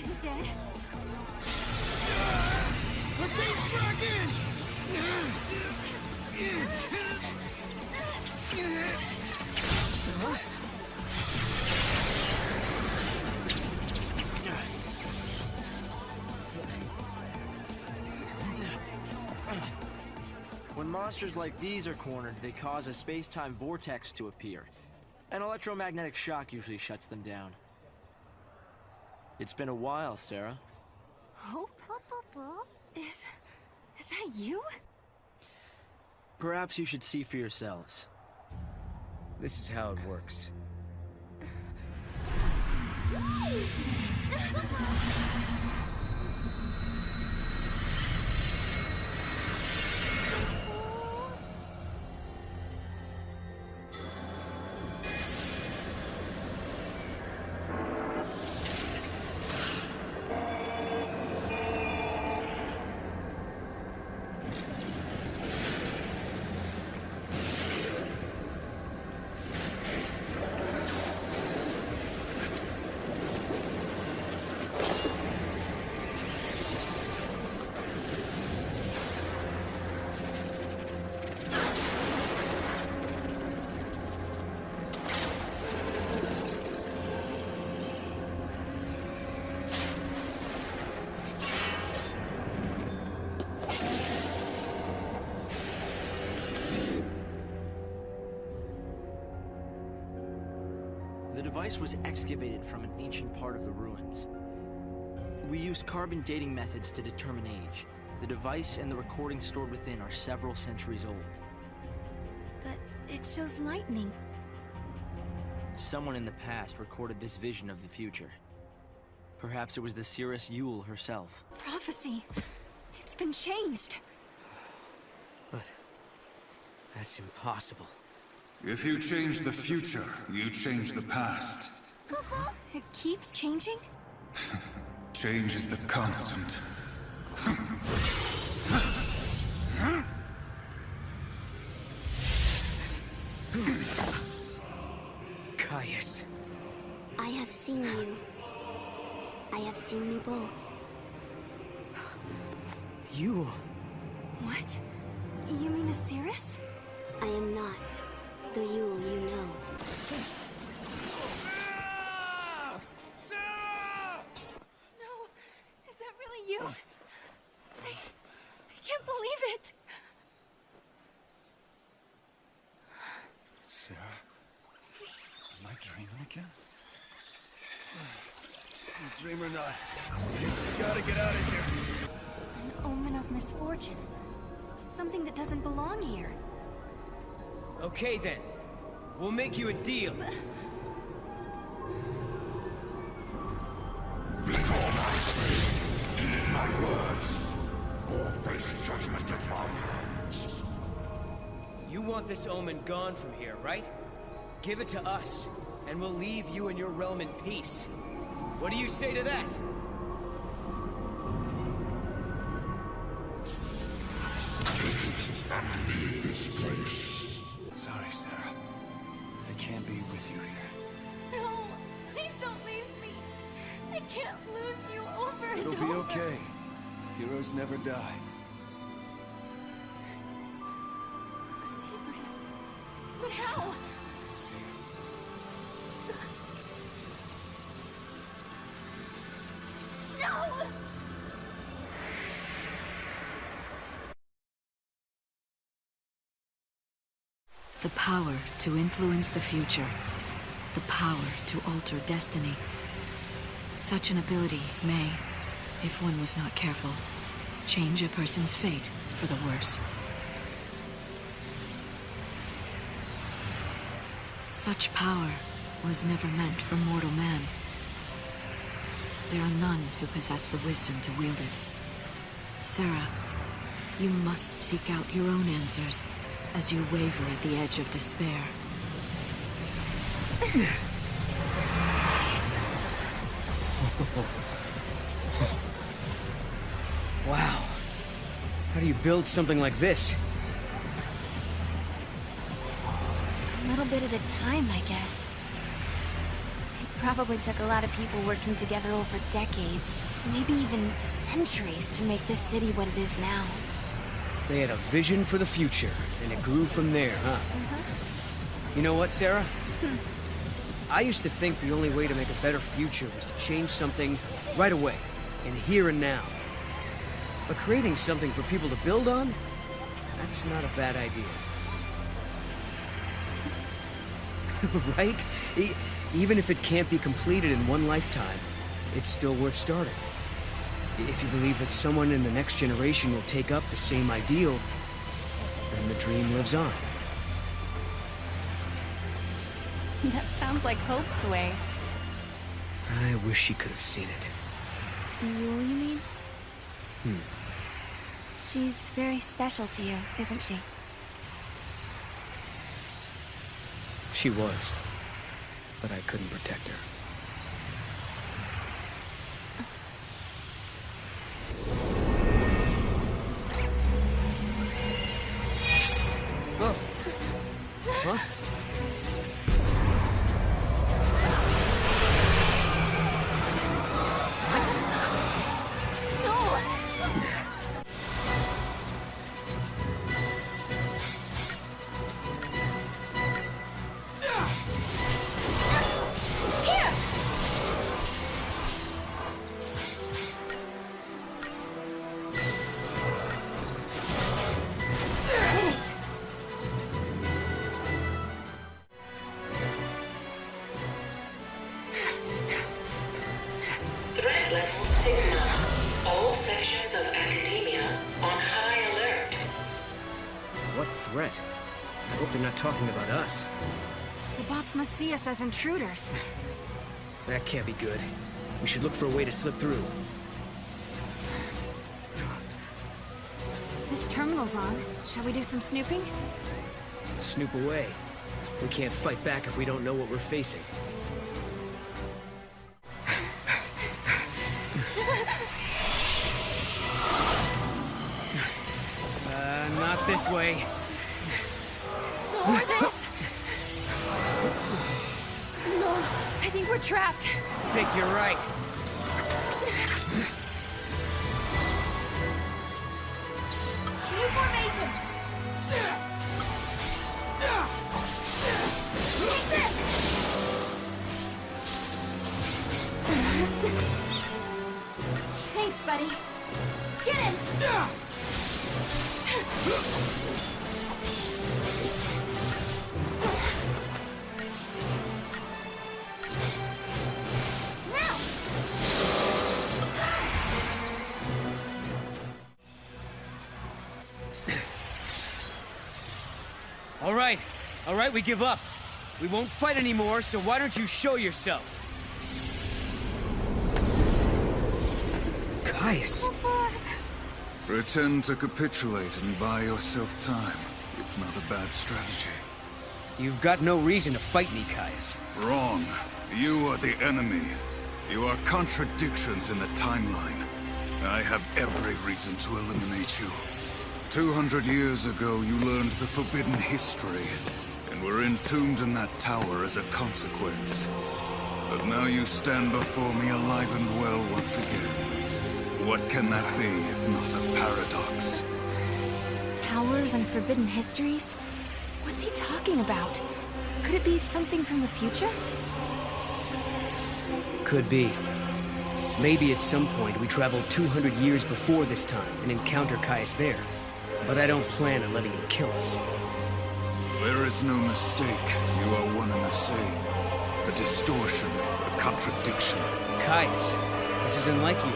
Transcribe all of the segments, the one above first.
Is it dead? We're being dragged in! When monsters like these are cornered, they cause a space-time vortex to appear. An electromagnetic shock usually shuts them down. It's been a while, Sarah. Hope? Is that you? Perhaps you should see for yourselves. This is how it works. The device was excavated from an ancient part of the ruins. We used carbon dating methods to determine age. The device and the recording stored within are several centuries old. But it shows lightning. Someone in the past recorded this vision of the future. Perhaps it was the seeress Yule herself. Prophecy. It's been changed. But that's impossible. If you change the future, you change the past. It keeps changing? Change is the constant. Caius. I have seen you. I have seen you both. Yule. What? You mean the Cirrus? I am not the Yule you know. Snow, is that really you? I can't believe it. Sarah? Am I dreaming again? Dream or not, we gotta get out of here. An omen of misfortune. Something that doesn't belong here. Okay then. We'll make you a deal. Before my face, heed my words, or face judgment at my hands. You want this omen gone from here, right? Give it to us, and we'll leave you and your realm in peace. What do you say to that? Take it and leave this place. Sorry, Sarah. I can't be with you here. No, please don't leave me. I can't lose you over and It'll over. be okay. Heroes never die. A secret. But how? See. Snow! The power to influence the future. The power to alter destiny. Such an ability may, if one was not careful, change a person's fate for the worse. Such power was never meant for mortal man. There are none who possess the wisdom to wield it. Sarah, you must seek out your own answers as you waver at the edge of despair. Wow. How do you build something like this? A little bit at a time, I guess. It probably took a lot of people working together over decades, maybe even centuries, to make this city what it is now. They had a vision for the future, and it grew from there, huh? You know what, Sarah? I used to think the only way to make a better future was to change something right away, and here and now. But creating something for people to build on? That's not a bad idea. Right? Even if it can't be completed in one lifetime, it's still worth starting. If you believe that someone in the next generation will take up the same ideal, then the dream lives on. That sounds like Hope's way. I wish she could have seen it. Yule, you mean? She's very special to you, isn't she? She was, but I couldn't protect her. Oh. Huh? Threat level signal. All sections of academia on high alert. What threat? I hope they're not talking about us. The bots must see us as intruders. That can't be good. We should look for a way to slip through. This terminal's on. Shall we do some snooping? Snoop away. We can't fight back if we don't know what we're facing. Not this way. Or this? No, I think we're trapped. I think you're right. New formation. Take this. Thanks, buddy. Get him. Now. All right, we give up. We won't fight anymore, so why don't you show yourself? Caius. Pretend to capitulate and buy yourself time. It's not a bad strategy. You've got no reason to fight me, Caius. Wrong. You are the enemy. You are contradictions in the timeline. I have every reason to eliminate you. 200 years ago, you learned the forbidden history, and were entombed in that tower as a consequence. But now you stand before me alive and well once again. What can that be if not a paradox? Towers and forbidden histories? What's he talking about? Could it be something from the future? Could be. Maybe at some point we travel 200 years before this time and encounter Caius there. But I don't plan on letting him kill us. There is no mistake. You are one and the same. A distortion, a contradiction. Caius, this isn't like you.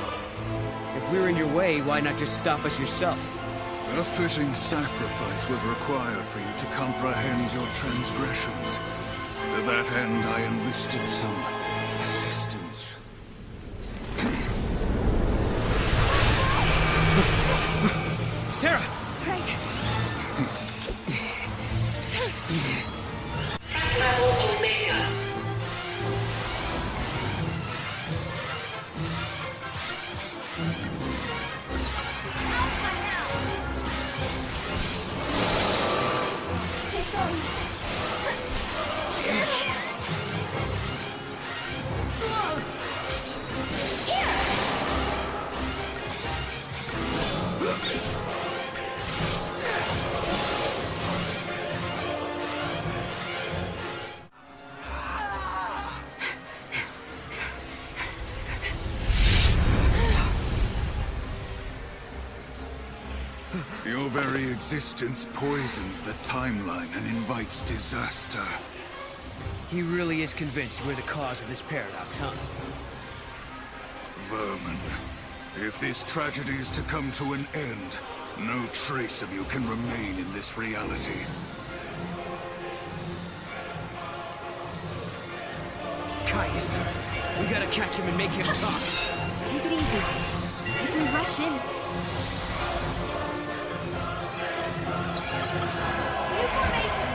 If we're in your way, why not just stop us yourself? A fitting sacrifice was required for you to comprehend your transgressions. To that end, I enlisted some assistance. Sarah! Right. Level Omega. Your very existence poisons the timeline and invites disaster. He really is convinced we're the cause of this paradox, huh? Vermin, if this tragedy is to come to an end, no trace of you can remain in this reality. Caius, we gotta catch him and make him talk. Take it easy. If we rush in... New formation!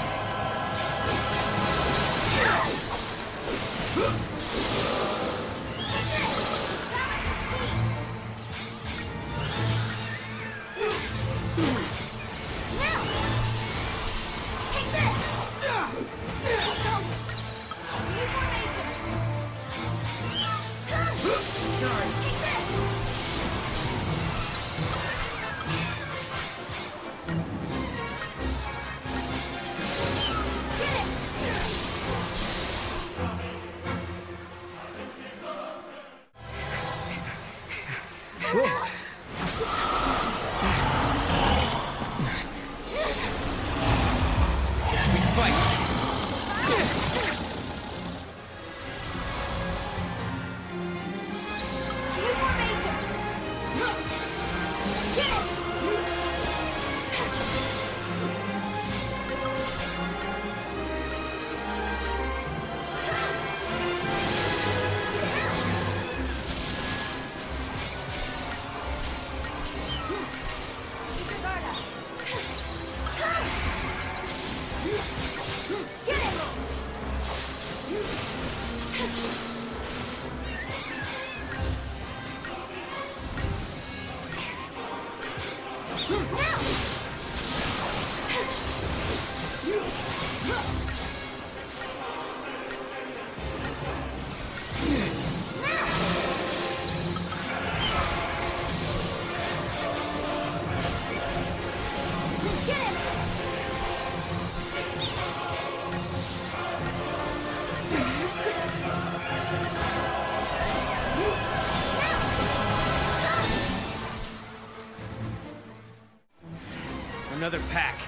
Another pack.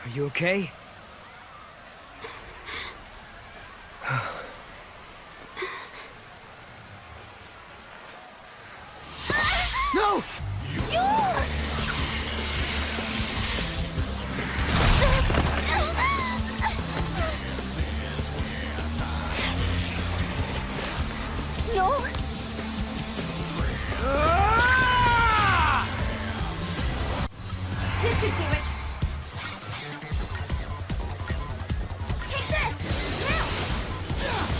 Are you okay? No! No! This should do it! Take this! Now!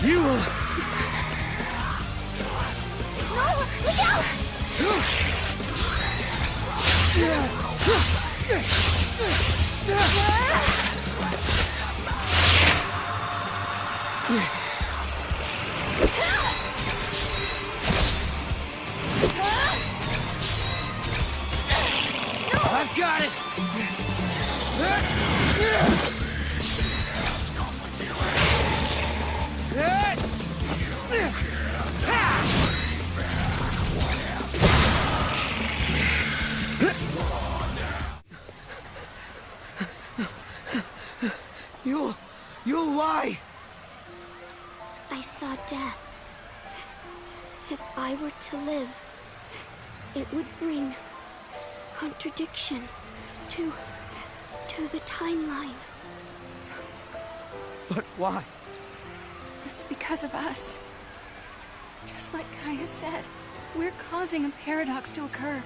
You will... No! Look out! I've got it! You'll why? I saw death. If I were to live, it would bring contradiction to the timeline. But why? It's because of us. Just like Kaya said, we're causing a paradox to occur.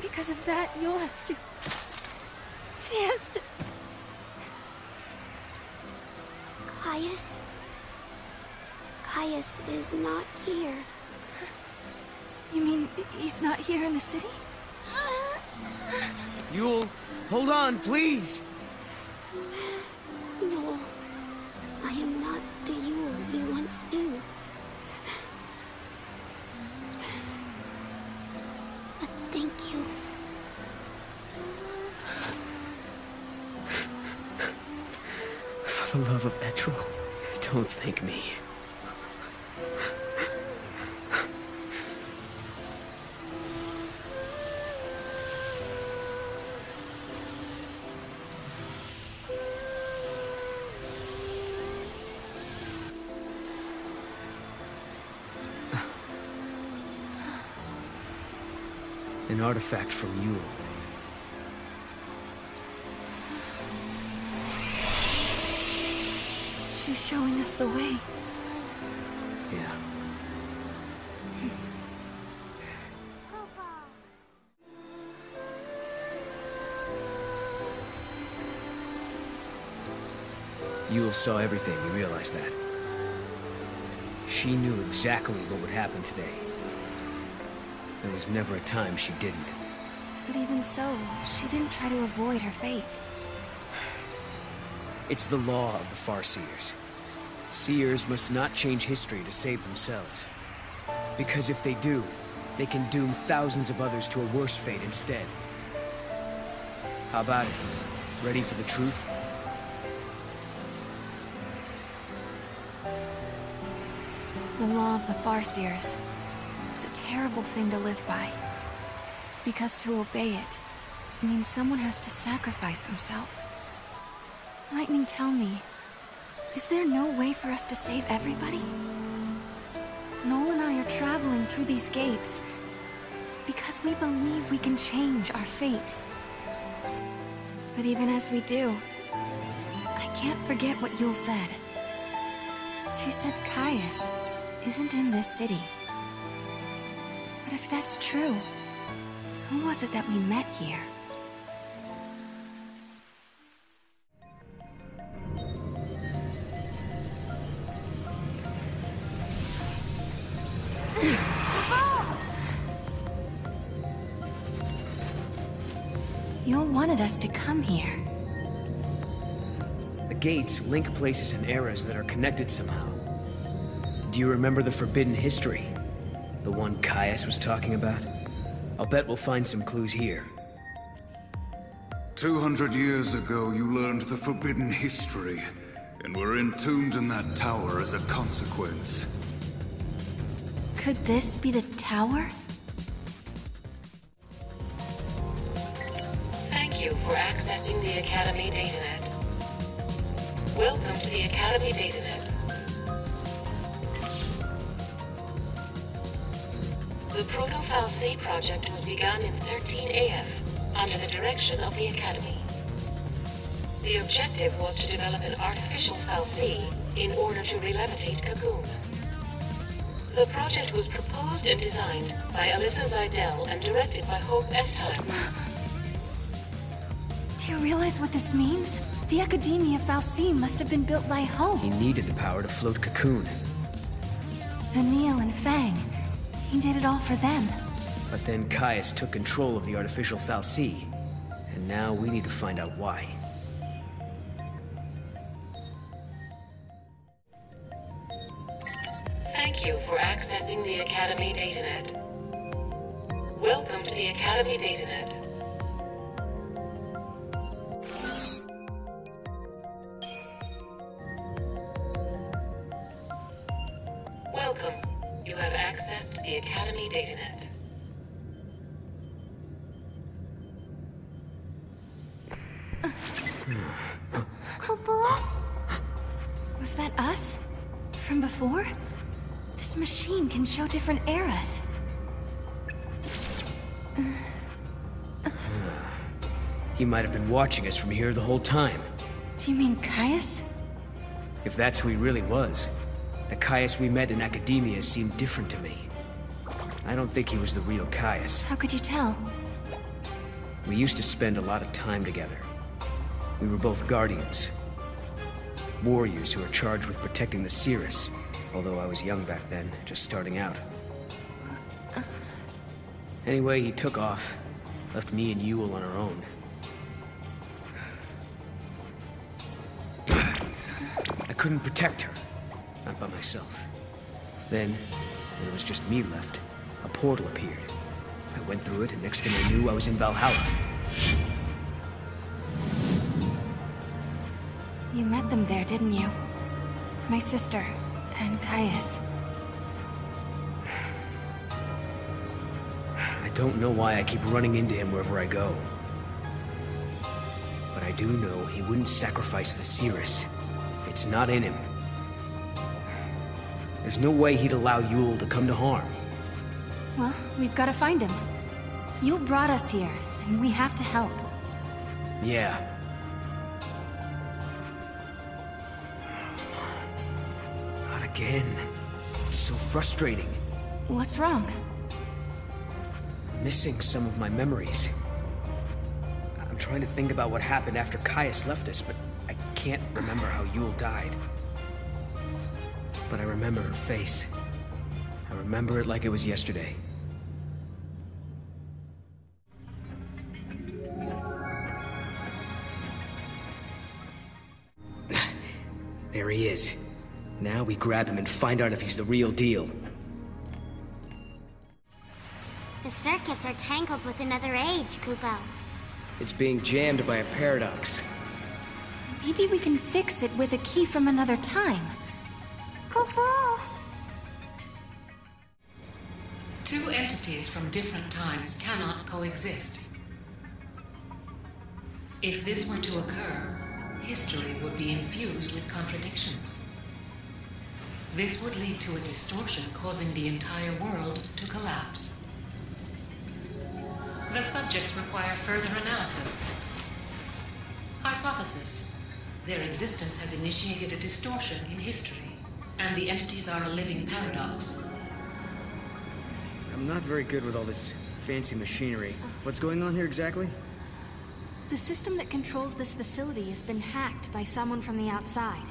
Because of that, Yul has to... She has to... Caius is not here. You mean he's not here in the city? Yul, hold on, please! No, I am not the Yul he once knew. But thank you. For the love of Etro, don't thank me. An artifact from Yul. She's showing us the way. Yeah. Yul saw everything, you realize that? She knew exactly what would happen today. There was never a time she didn't. But even so, she didn't try to avoid her fate. It's the law of the Farseers. Seers must not change history to save themselves. Because if they do, they can doom thousands of others to a worse fate instead. How about it? Ready for the truth? The law of the Farseers. It's a terrible thing to live by. Because to obey it means someone has to sacrifice themselves. Lightning, tell me, is there no way for us to save everybody? Noel and I are traveling through these gates because we believe we can change our fate. But even as we do, I can't forget what Yul said. She said Caius isn't in this city. But if that's true, who was it that we met here? Yul wanted us to come here. The gates link places and eras that are connected somehow. Do you remember the forbidden history? The one Caius was talking about? I'll bet we'll find some clues here. 200 years ago, you learned the forbidden history, and were entombed in that tower as a consequence. Could this be the tower? Thank you for accessing the Academy Datanet. Welcome to the Academy Datanet. The Proto-Fal'C project was begun in 13AF under the direction of the Academy. The objective was to develop an artificial Fal'C in order to re-levitate Cocoon. The project was proposed and designed by Alyssa Zidell and directed by Hope Estime. Do you realize what this means? The Academia Fal'Cie must have been built by Home. He needed the power to float Cocoon. Vanille and Fang. He did it all for them. But then Caius took control of the artificial Fal'Cie. And now we need to find out why. Thank you for accessing the Academy Datanet. Welcome to the Academy Datanet. Welcome. You have accessed the Academy Datanet. Kupo? Was that us? From before? This machine can show different eras. He might have been watching us from here the whole time. Do you mean Caius? If that's who he really was, the Caius we met in Academia seemed different to me. I don't think he was the real Caius. How could you tell? We used to spend a lot of time together. We were both guardians. Warriors who were charged with protecting the Cirrus, although I was young back then, just starting out. Anyway, he took off, left me and Yule on our own. I couldn't protect her, not by myself. Then, when it was just me left, a portal appeared. I went through it, and next thing I knew, I was in Valhalla. You met them there, didn't you? My sister, and Caius. I don't know why I keep running into him wherever I go. But I do know he wouldn't sacrifice the Cirrus. It's not in him. There's no way he'd allow Yule to come to harm. Well, we've got to find him. You brought us here, and we have to help. Yeah. Not again. It's so frustrating. What's wrong? I'm missing some of my memories. I'm trying to think about what happened after Caius left us, but I can't remember how Yule died. But I remember her face. I remember it like it was yesterday. There he is. Now we grab him and find out if he's the real deal. The circuits are tangled with another age, Kupo. It's being jammed by a paradox. Maybe we can fix it with a key from another time. Kupo! Two entities from different times cannot coexist. If this were to occur, history would be infused with contradictions. This would lead to a distortion causing the entire world to collapse. The subjects require further analysis. Hypothesis. Their existence has initiated a distortion in history, and the entities are a living paradox. I'm not very good with all this fancy machinery. What's going on here exactly? The system that controls this facility has been hacked by someone from the outside.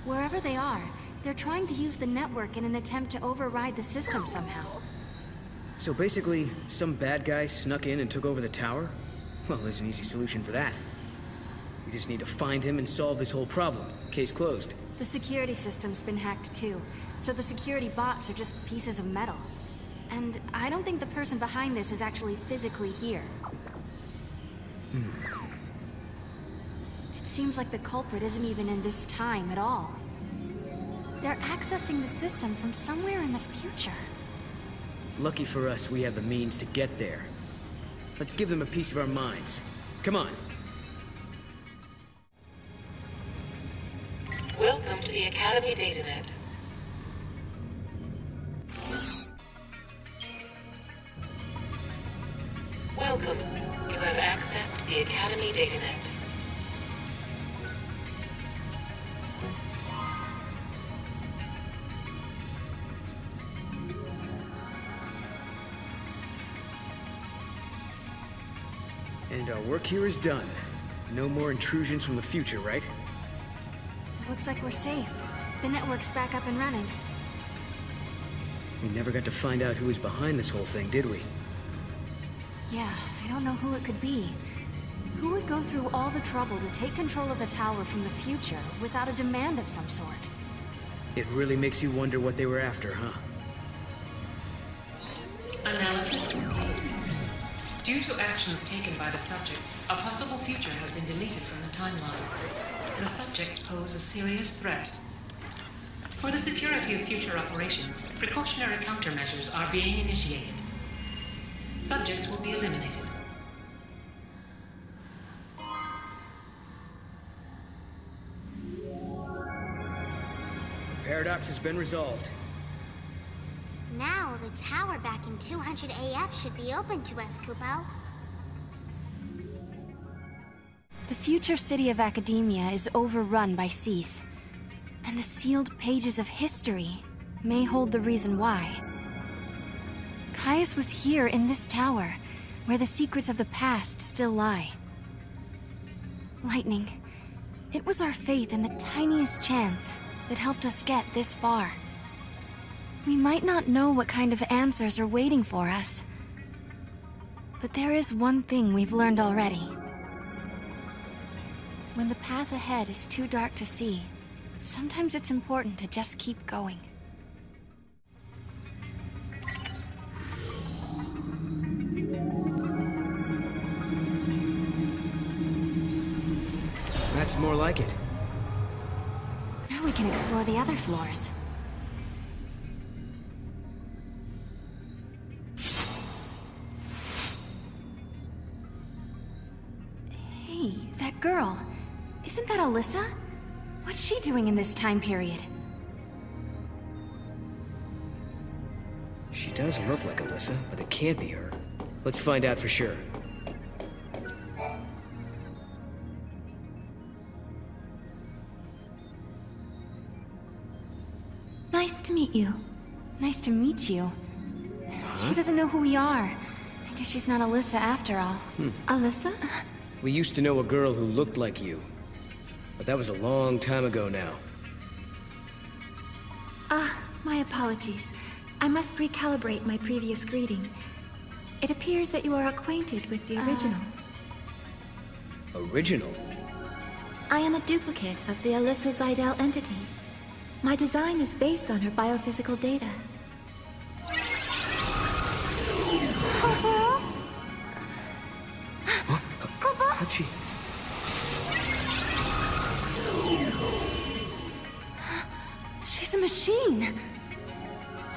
Wherever they are, they're trying to use the network in an attempt to override the system somehow. So basically, some bad guy snuck in and took over the tower? Well, there's an easy solution for that. We just need to find him and solve this whole problem. Case closed. The security system's been hacked too, so the security bots are just pieces of metal. And I don't think the person behind this is actually physically here. It seems like the culprit isn't even in this time at all. They're accessing the system from somewhere in the future. Lucky for us, we have the means to get there. Let's give them a piece of our minds. Come on. Welcome to the Academy Datanet. Welcome. You have accessed the Academy Datanet. And our work here is done. No more intrusions from the future, right? Looks like we're safe. The network's back up and running. We never got to find out who was behind this whole thing, did we? Yeah, I don't know who it could be. Who would go through all the trouble to take control of a tower from the future without a demand of some sort? It really makes you wonder what they were after, huh? Analysis complete. Due to actions taken by the subjects, a possible future has been deleted from the timeline. The subjects pose a serious threat. For the security of future operations, precautionary countermeasures are being initiated. Subjects will be eliminated. The paradox has been resolved. Now, the tower back in 200 AF should be open to us, Kupo. The future city of academia is overrun by Cieth, and the sealed pages of history may hold the reason why. Caius was here in this tower, where the secrets of the past still lie. Lightning, it was our faith in the tiniest chance that helped us get this far. We might not know what kind of answers are waiting for us, but there is one thing we've learned already. When the path ahead is too dark to see, sometimes it's important to just keep going. That's more like it. Now we can explore the other floors. Hey, that girl. Isn't that Alyssa? What's she doing in this time period? She does look like Alyssa, but it can't be her. Let's find out for sure. Nice to meet you. Nice to meet you. She doesn't know who we are. I guess she's not Alyssa after all. Alyssa? We used to know a girl who looked like you. But that was a long time ago now. My apologies. I must recalibrate my previous greeting. It appears that you are acquainted with the original. Original? I am a duplicate of the Alyssa Zidell entity. My design is based on her biophysical data. How'd she... She's a machine!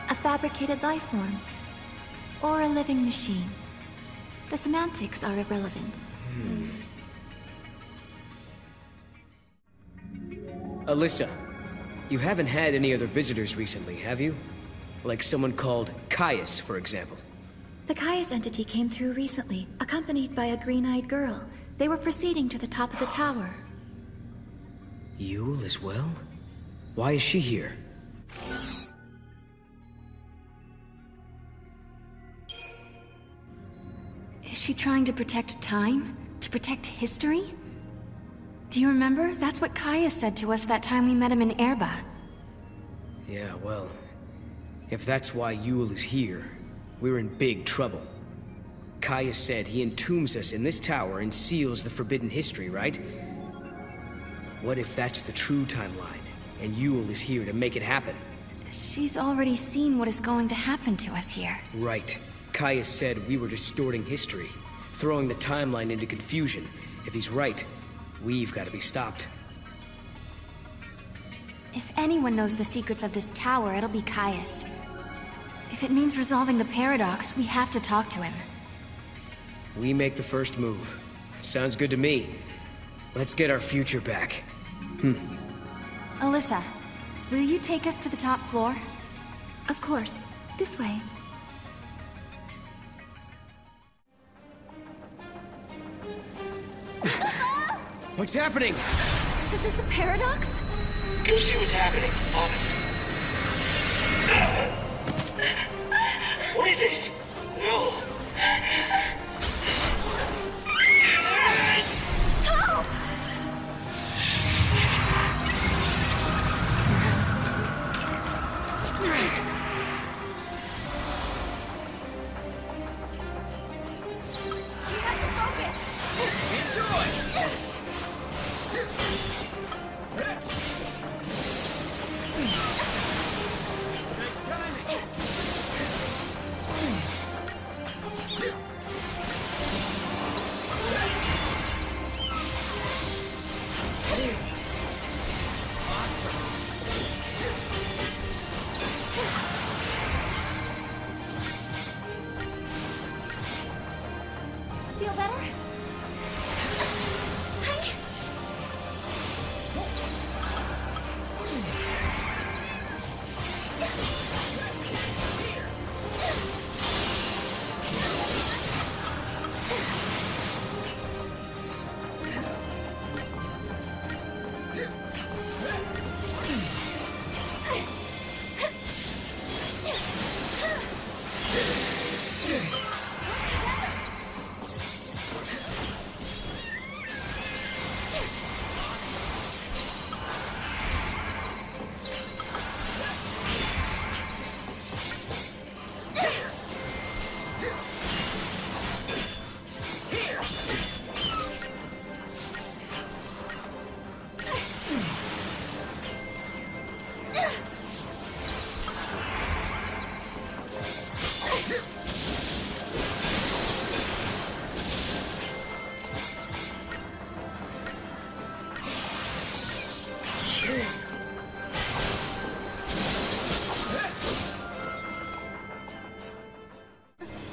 A fabricated life form. Or a living machine. The semantics are irrelevant. Alyssa, you haven't had any other visitors recently, have you? Like someone called Caius, for example. The Caius entity came through recently, accompanied by a green-eyed girl. They were proceeding to the top of the tower. Yule as well? Why is she here? Is she trying to protect time? To protect history? Do you remember? That's what Caius said to us that time we met him in Erba. Yeah, well... if that's why Yule is here, we're in big trouble. Caius said he entombs us in this tower and seals the forbidden history, right? What if that's the true timeline, and Yule is here to make it happen? She's already seen what is going to happen to us here. Right. Caius said we were distorting history, throwing the timeline into confusion. If he's right, we've got to be stopped. If anyone knows the secrets of this tower, it'll be Caius. If it means resolving the paradox, we have to talk to him. We make the first move. Sounds good to me. Let's get our future back. Alyssa, will you take us to the top floor? Of course. This way. What's happening? Is this a paradox? Go see what's happening. On it. What is this? No. Help!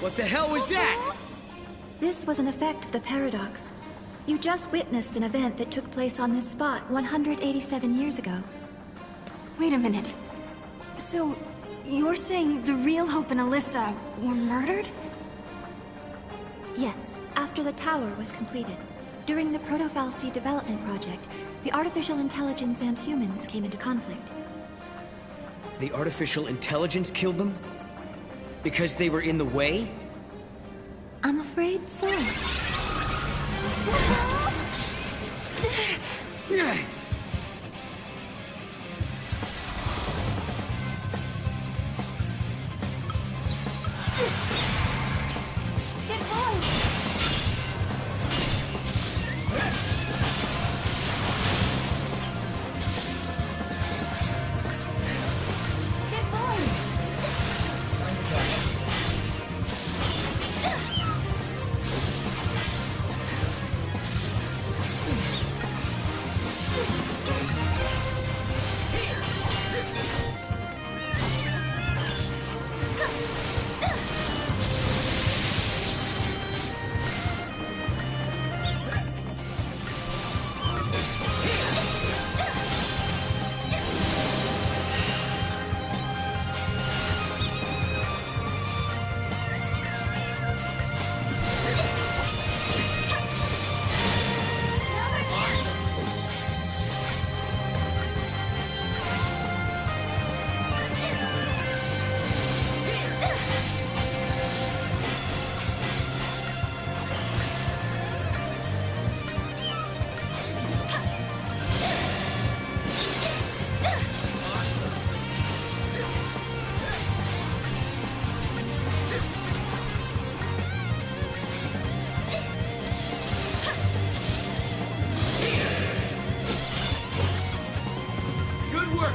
What the hell was that? This was an effect of the paradox. You just witnessed an event that took place on this spot 187 years ago. Wait a minute. So, you're saying the real Hope and Alyssa were murdered? Yes, after the tower was completed. During the Proto-Fal'C development project, the artificial intelligence and humans came into conflict. The artificial intelligence killed them? Because they were in the way? I'm afraid so.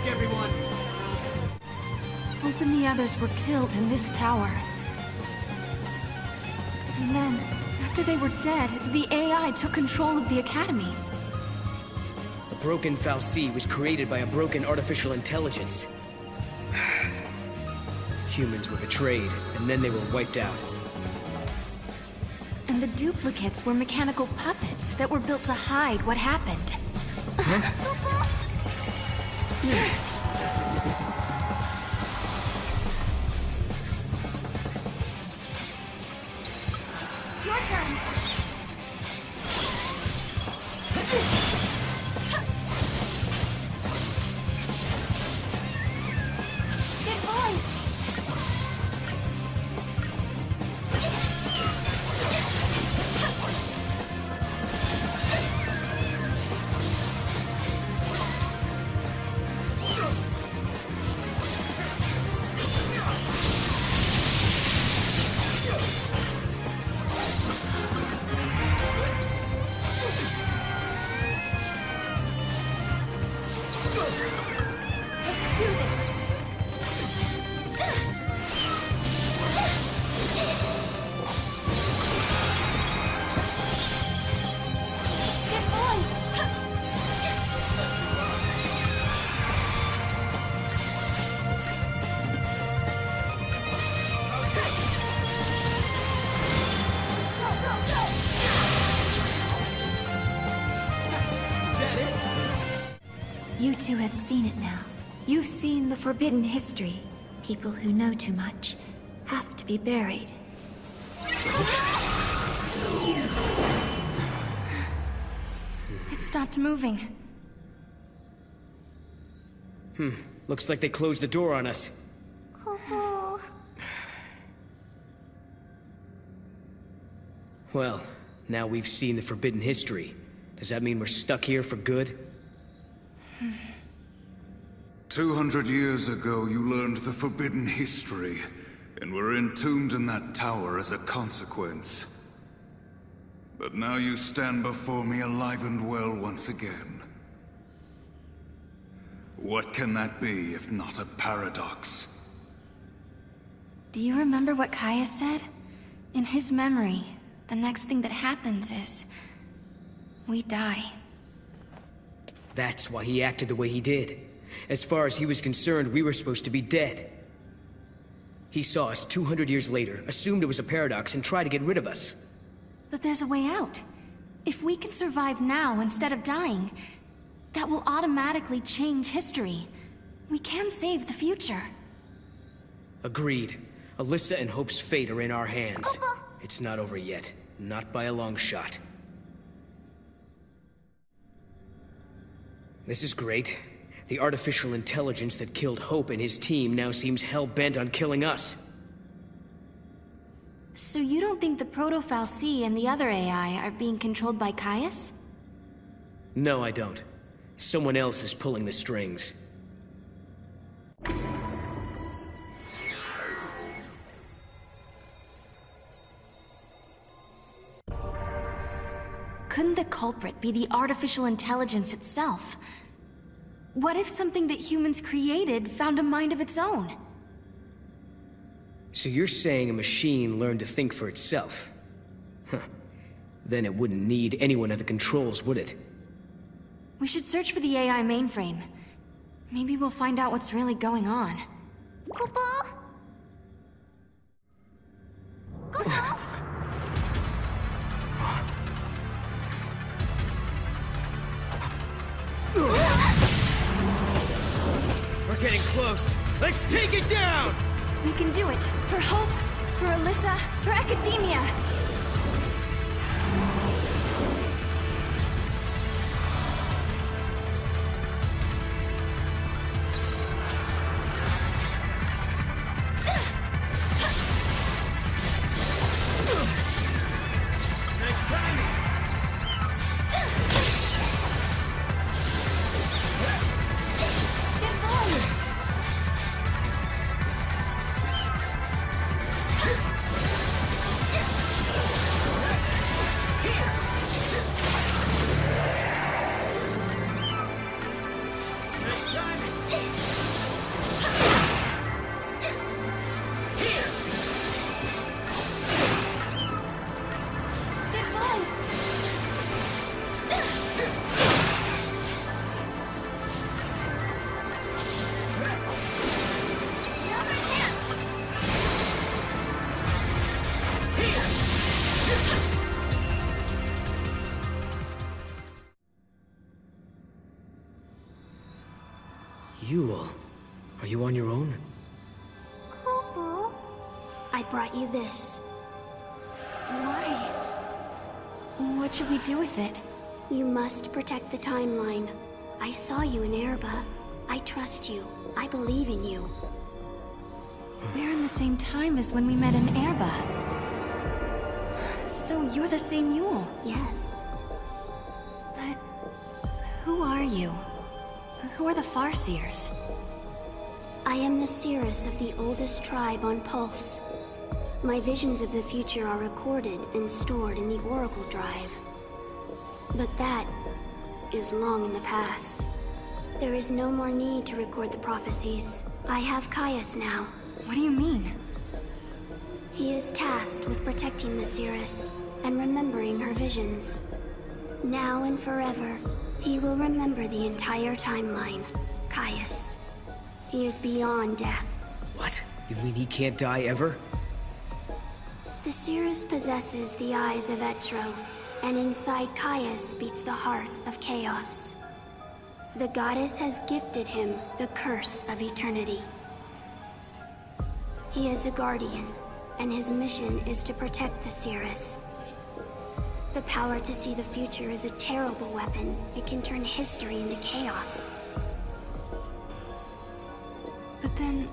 Everyone! Hope and the others were killed in this tower. And then, after they were dead, the AI took control of the Academy. The broken Fal'C was created by a broken artificial intelligence. Humans were betrayed, and then they were wiped out. And the duplicates were mechanical puppets that were built to hide what happened. Your turn! Get going! You two have seen it now. You've seen the forbidden history. People who know too much have to be buried. It stopped moving. Looks like they closed the door on us. Well, now we've seen the forbidden history. Does that mean we're stuck here for good? 200 years ago, you learned the forbidden history, and were entombed in that tower as a consequence. But now you stand before me alive and well once again. What can that be if not a paradox? Do you remember what Caius said? In his memory, the next thing that happens is... we die. That's why he acted the way he did. As far as he was concerned, we were supposed to be dead. He saw us 200 years later, assumed it was a paradox, and tried to get rid of us. But there's a way out. If we can survive now instead of dying, that will automatically change history. We can save the future. Agreed. Alyssa and Hope's fate are in our hands. It's not over yet. Not by a long shot. This is great. The artificial intelligence that killed Hope and his team now seems hell-bent on killing us. So you don't think the Proto-Fal'Cie and the other AI are being controlled by Caius? No, I don't. Someone else is pulling the strings. Couldn't the culprit be the artificial intelligence itself? What if something that humans created found a mind of its own? So you're saying a machine learned to think for itself? Huh. Then it wouldn't need anyone at the controls, would it? We should search for the AI mainframe. Maybe we'll find out what's really going on. Kupo? Kupo? We're getting close. Let's take it down! We can do it! For Hope, for Alyssa, for Academia! Yule, are you on your own? Kupo? I brought you this. Why? What should we do with it? You must protect the timeline. I saw you in Erba. I trust you. I believe in you. We're in the same time as when we met in Erba. So you're the same Yule? Yes. But who are you? Who are the Farseers? I am the seeress of the oldest tribe on Pulse. My visions of the future are recorded and stored in the Oracle Drive. But that is long in the past. There is no more need to record the prophecies. I have Caius now. What do you mean? He is tasked with protecting the seeress and remembering her visions. Now and forever, he will remember the entire timeline. Caius. He is beyond death. What? You mean he can't die ever? The seeress possesses the eyes of Etro, and inside Caius beats the heart of chaos. The goddess has gifted him the curse of eternity. He is a guardian, and his mission is to protect the seeress. The power to see the future is a terrible weapon. It can turn history into chaos. But then,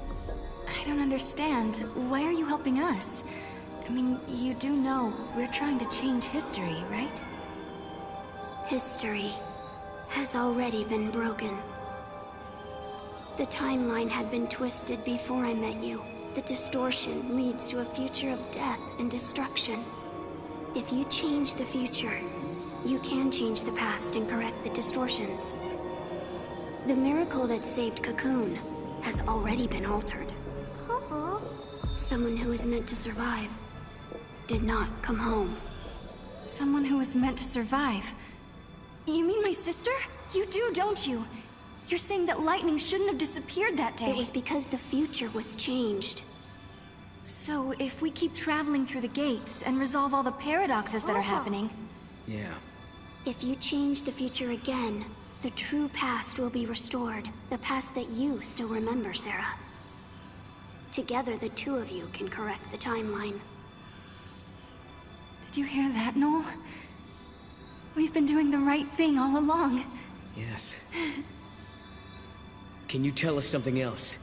I don't understand. Why are you helping us? I mean, you do know we're trying to change history, right? History has already been broken. The timeline had been twisted before I met you. The distortion leads to a future of death and destruction. If you change the future, you can change the past and correct the distortions. The miracle that saved Cocoon has already been altered. Someone who was meant to survive did not come home. Someone who was meant to survive? You mean my sister? You do, don't you? You're saying that lightning shouldn't have disappeared that day. It was because the future was changed. So if we keep traveling through the gates and resolve all the paradoxes that are happening... Yeah. If you change the future again, the true past will be restored. The past that you still remember, Sarah. Together, the two of you can correct the timeline. Did you hear that, Noel? We've been doing the right thing all along. Yes. Can you tell us something else?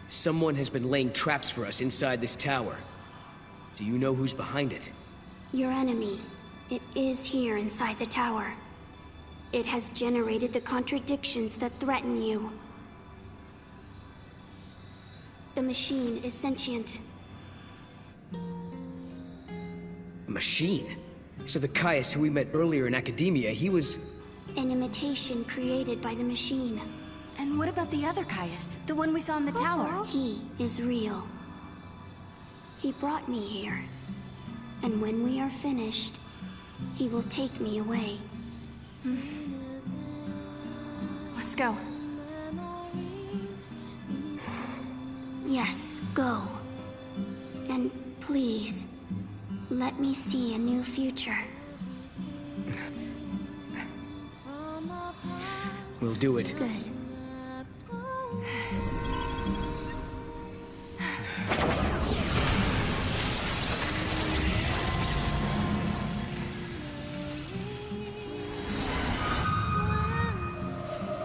Someone has been laying traps for us inside this tower. Do you know who's behind it? Your enemy. It is here inside the tower. It has generated the contradictions that threaten you. The machine is sentient. A machine? So the Caius who we met earlier in academia, he was... An imitation created by the machine. And what about the other Caius? The one we saw in the tower? He is real. He brought me here. And when we are finished, he will take me away. Let's go. Yes, go. And please, let me see a new future. We'll do it. Good.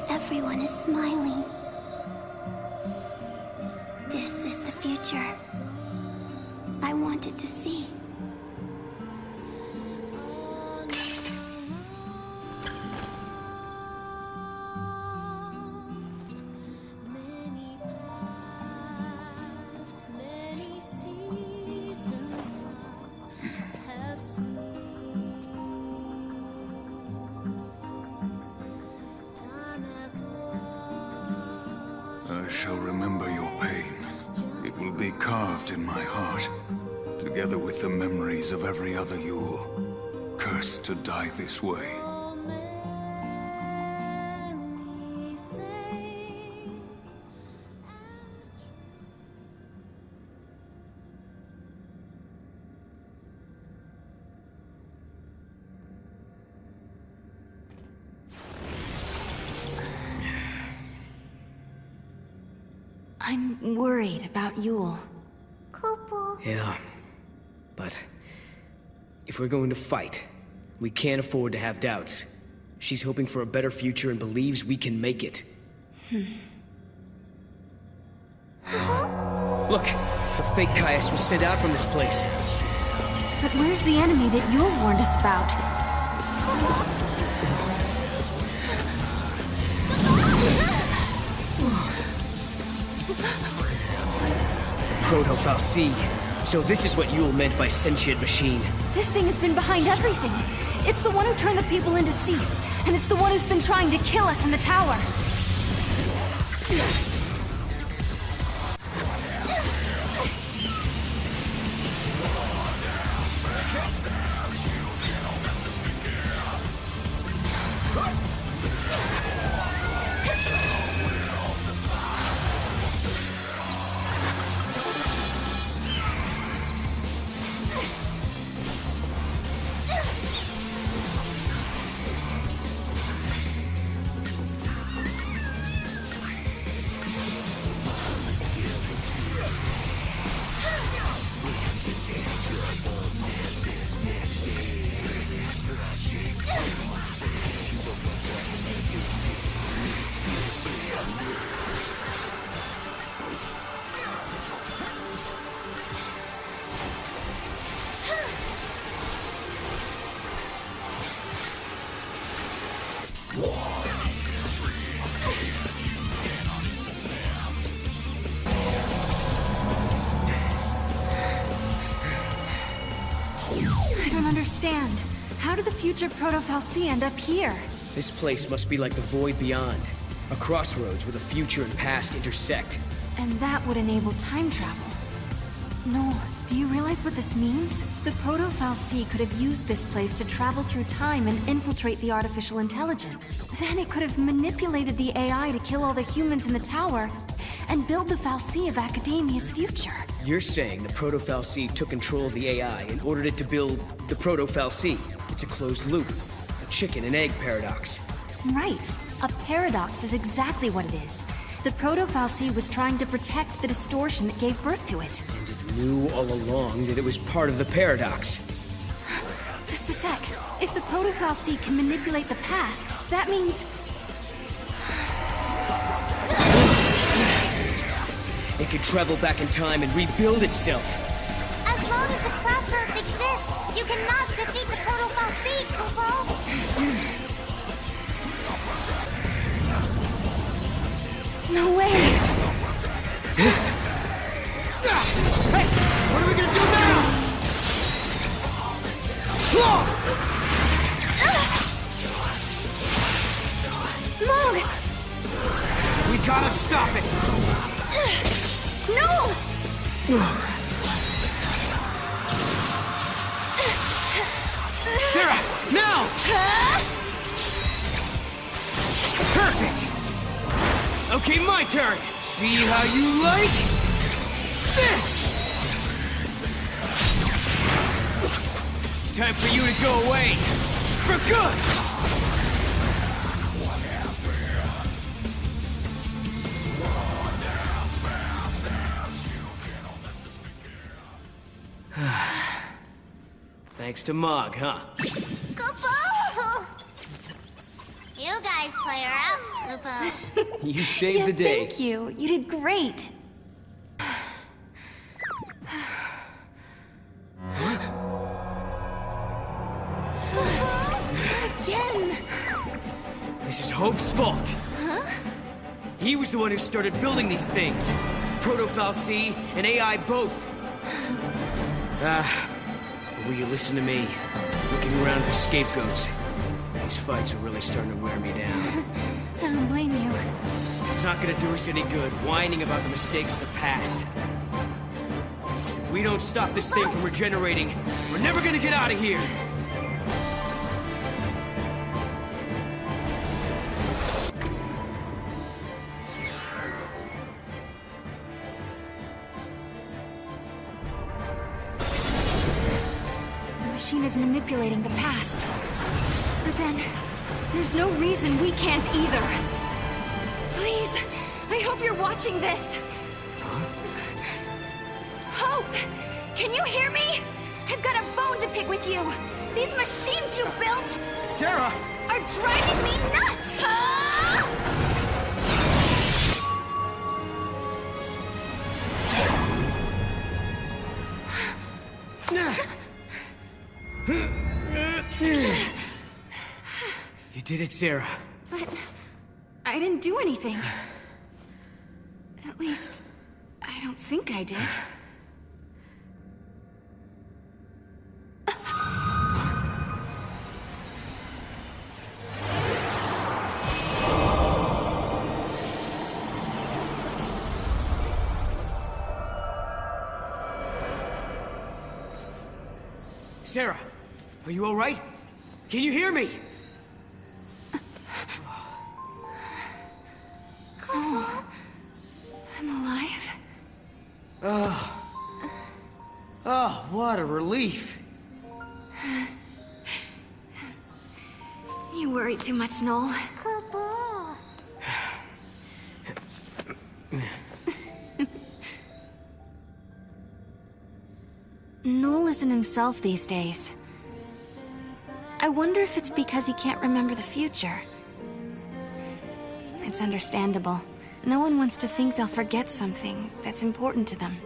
Everyone is smiling. This is the future I wanted to see. I shall remember your pain. It will be carved in my heart, together with the memories of every other Yule, cursed to die this way. I'm worried about Yule. Yeah. But... if we're going to fight, we can't afford to have doubts. She's hoping for a better future and believes we can make it. Look! The fake Caius was sent out from this place. But where's the enemy that Yule warned us about? Proto-Fal'Cie. So this is what Yule meant by sentient machine. This thing has been behind everything. It's the one who turned the people into Cieth, and it's the one who's been trying to kill us in the tower. I don't understand. How did the future Proto-Fal'Cie end up here? This place must be like the void beyond. A crossroads where the future and past intersect. And that would enable time travel. Noel, do you realize what this means? The Proto-Fal'Cie could have used this place to travel through time and infiltrate the artificial intelligence. Then it could have manipulated the AI to kill all the humans in the tower and build the Fal'Cie of Academia's future. You're saying the Proto-Fal'Cie took control of the AI and ordered it to build the Proto-Fal'Cie. It's a closed loop, a chicken and egg paradox. Right. A paradox is exactly what it is. The Proto-Fal'Cie was trying to protect the distortion that gave birth to it. And it knew all along that it was part of the paradox. Just a sec. If the Proto-Fal'Cie can manipulate the past, that means... It could travel back in time and rebuild itself. As long as the crossroads exist, you cannot defeat the Proto-Fal'Cie, Kupo! No way! Hey! What are we gonna do now? Mog! We gotta stop it! No! Sarah, now! Perfect! Okay, my turn! See how you like this! Time for you to go away! For good! Thanks to Mog, huh? Kupo! You guys play rough, Kupo. You saved the day. Thank you. You did great. Again. This is Hope's fault. Huh? He was the one who started building these things. Proto-Fal'Cie and AI both. But will you listen to me? Looking around for scapegoats. These fights are really starting to wear me down. I don't blame you. It's not gonna do us any good whining about the mistakes of the past. If we don't stop this thing from regenerating, we're never gonna get out of here! The machine is manipulating the past. But then, there's no reason we can't either. Please, I hope you're watching this. Huh? Hope! Can you hear me? I've got a bone to pick with you. These machines you built Sarah! are driving me nuts! You did it, Sarah. But I didn't do anything. At least, I don't think I did. Sarah, are you all right? Can you hear me? Oh, I'm alive. Oh, what a relief. You worry too much, Noel. Kupo. Noel isn't himself these days. I wonder if it's because he can't remember the future. It's understandable. No one wants to think they'll forget something that's important to them.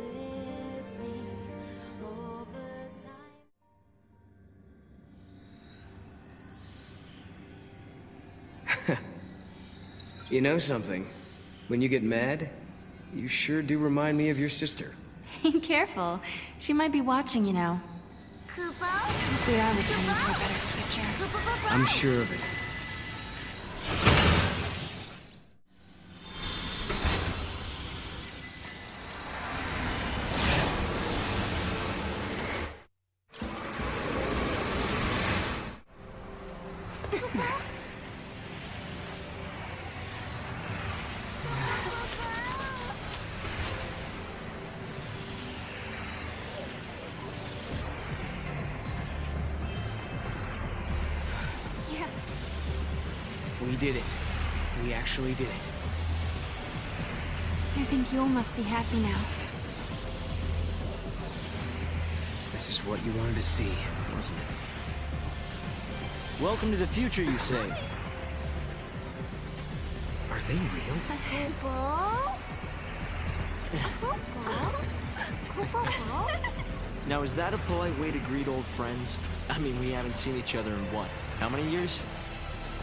You know something? When you get mad, you sure do remind me of your sister. Careful. She might be watching, you know. Kupo? If we are returning to a better future. Kupo, Kupo. I'm sure of it. did it. We actually did it. I think Yule must be happy now. This is what you wanted to see, wasn't it? Welcome to the future, you say? Are they real? Now, is that a polite way to greet old friends? I mean, we haven't seen each other in what? How many years?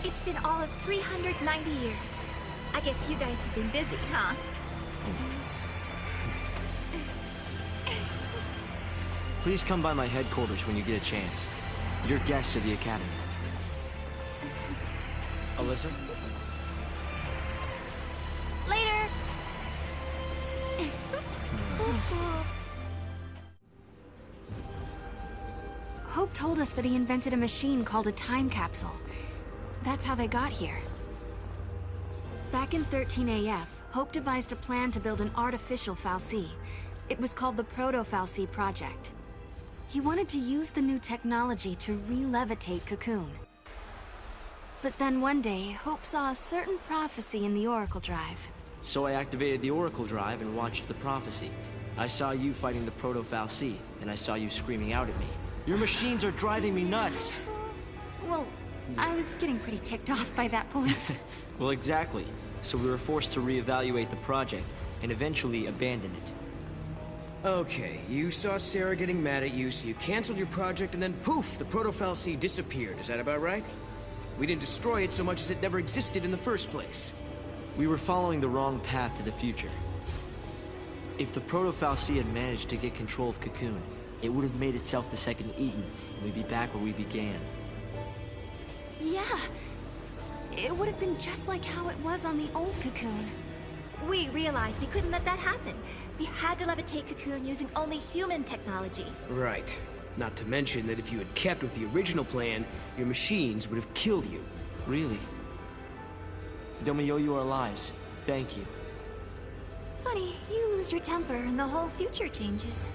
It's been all of 390 years. I guess you guys have been busy, huh? Please come by my headquarters when you get a chance. You're guests of the Academy. Alyssa? Later! Hope told us that he invented a machine called a time capsule. That's how they got here. Back in 13 AF, Hope devised a plan to build an artificial fal'C. It was called the Proto-fal'C Project. He wanted to use the new technology to re-levitate Cocoon. But then one day, Hope saw a certain prophecy in the Oracle Drive. So I activated the Oracle Drive and watched the prophecy. I saw you fighting the Proto-fal'C, and I saw you screaming out at me. Your machines are driving me nuts! Well, I was getting pretty ticked off by that point. Well, exactly. So we were forced to reevaluate the project, and eventually abandon it. Okay, you saw Sarah getting mad at you, so you canceled your project, and then poof, the Proto-fal'C disappeared. Is that about right? We didn't destroy it so much as it never existed in the first place. We were following the wrong path to the future. If the Proto-fal'C had managed to get control of Cocoon, it would have made itself the second Eden, and we'd be back where we began. Yeah. It would have been just like how it was on the old Cocoon. We realized we couldn't let that happen. We had to levitate Cocoon using only human technology. Right. Not to mention that if you had kept with the original plan, your machines would have killed you. Really? Then we owe you our lives. Thank you. Funny, you lose your temper and the whole future changes.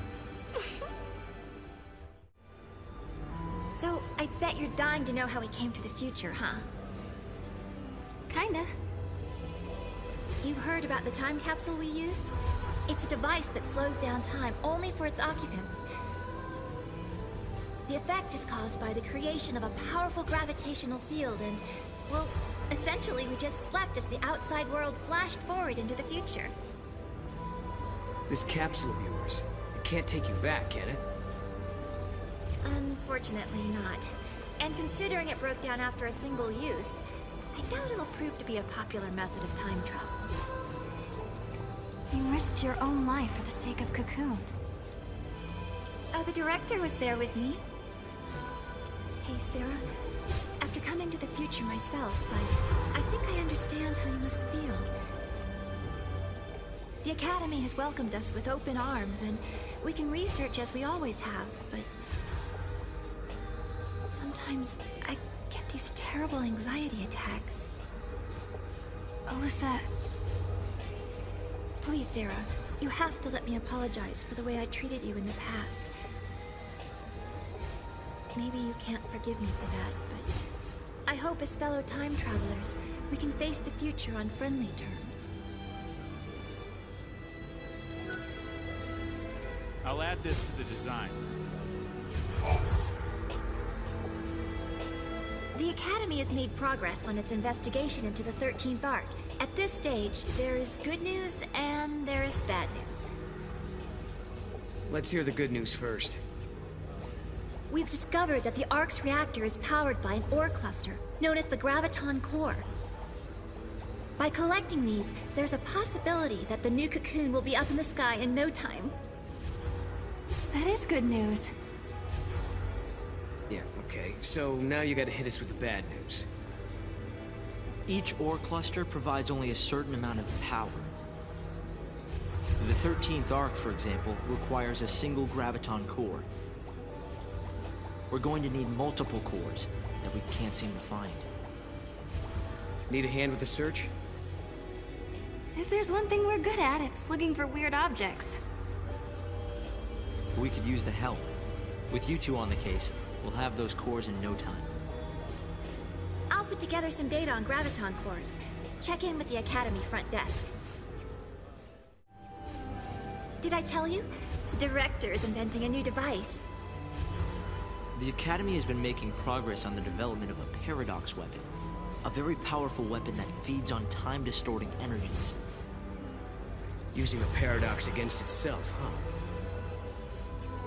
So, I bet you're dying to know how we came to the future, huh? Kinda. You've heard about the time capsule we used? It's a device that slows down time only for its occupants. The effect is caused by the creation of a powerful gravitational field and, well, essentially we just slept as the outside world flashed forward into the future. This capsule of yours, it can't take you back, can it? Unfortunately not. And considering it broke down after a single use, I doubt it'll prove to be a popular method of time travel. You risked your own life for the sake of Cocoon. Oh, the director was there with me. Hey, Sarah. After coming to the future myself, I think I understand how you must feel. The Academy has welcomed us with open arms, and we can research as we always have, but sometimes I get these terrible anxiety attacks. Alyssa... Please, Sarah, you have to let me apologize for the way I treated you in the past. Maybe you can't forgive me for that, but I hope as fellow time travelers, we can face the future on friendly terms. I'll add this to the design. The Academy has made progress on its investigation into the 13th Arc. At this stage, there is good news and there is bad news. Let's hear the good news first. We've discovered that the Arc's reactor is powered by an ore cluster, known as the Graviton Core. By collecting these, there's a possibility that the new Cocoon will be up in the sky in no time. That is good news. Yeah, okay. So now you gotta hit us with the bad news. Each ore cluster provides only a certain amount of power. The 13th Arc, for example, requires a single Graviton core. We're going to need multiple cores that we can't seem to find. Need a hand with the search? If there's one thing we're good at, it's looking for weird objects. We could use the help. With you two on the case, we'll have those cores in no time. I'll put together some data on graviton cores. Check in with the Academy front desk. Did I tell you? The director is inventing a new device. The Academy has been making progress on the development of a paradox weapon. A very powerful weapon that feeds on time-distorting energies. Using a paradox against itself, huh?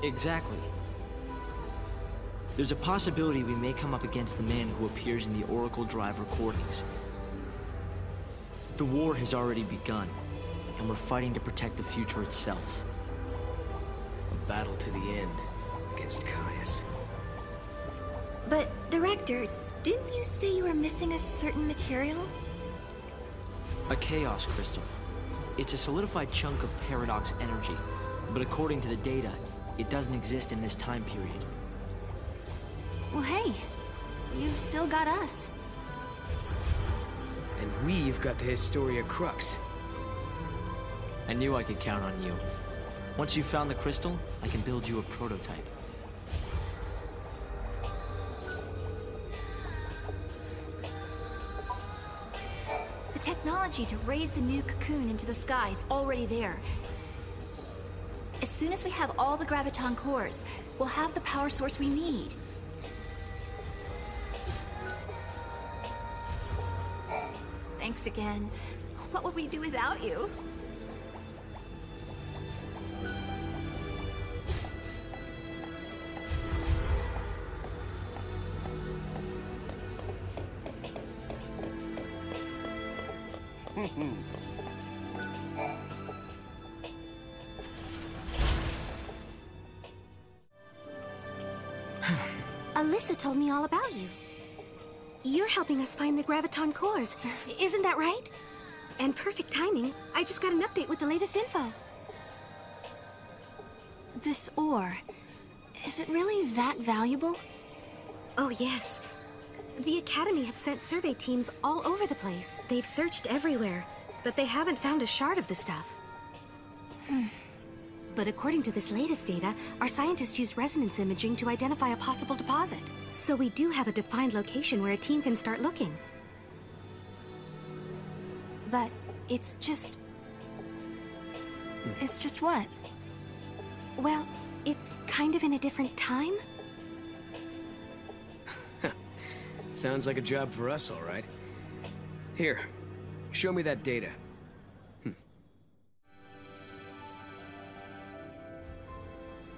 Exactly. There's a possibility we may come up against the man who appears in the Oracle Drive recordings. The war has already begun, and we're fighting to protect the future itself. A battle to the end against Caius. But, Director, didn't you say you were missing a certain material? A chaos crystal. It's a solidified chunk of paradox energy, but according to the data, it doesn't exist in this time period. Well, hey, you've still got us. And we've got the Historia Crux. I knew I could count on you. Once you've found the crystal, I can build you a prototype. The technology to raise the new cocoon into the sky is already there. As soon as we have all the graviton cores, we'll have the power source we need. Thanks again. What would we do without you? Alyssa told me all about you. You're helping us find the graviton cores, isn't that right? And perfect timing, I just got an update with the latest info. This ore, is it really that valuable? Oh yes. The Academy have sent survey teams all over the place. They've searched everywhere, but they haven't found a shard of the stuff. But according to this latest data, our scientists used resonance imaging to identify a possible deposit. So we do have a defined location where a team can start looking. But it's just... It's just what? Well, it's kind of in a different time. Sounds like a job for us, all right. Here, show me that data.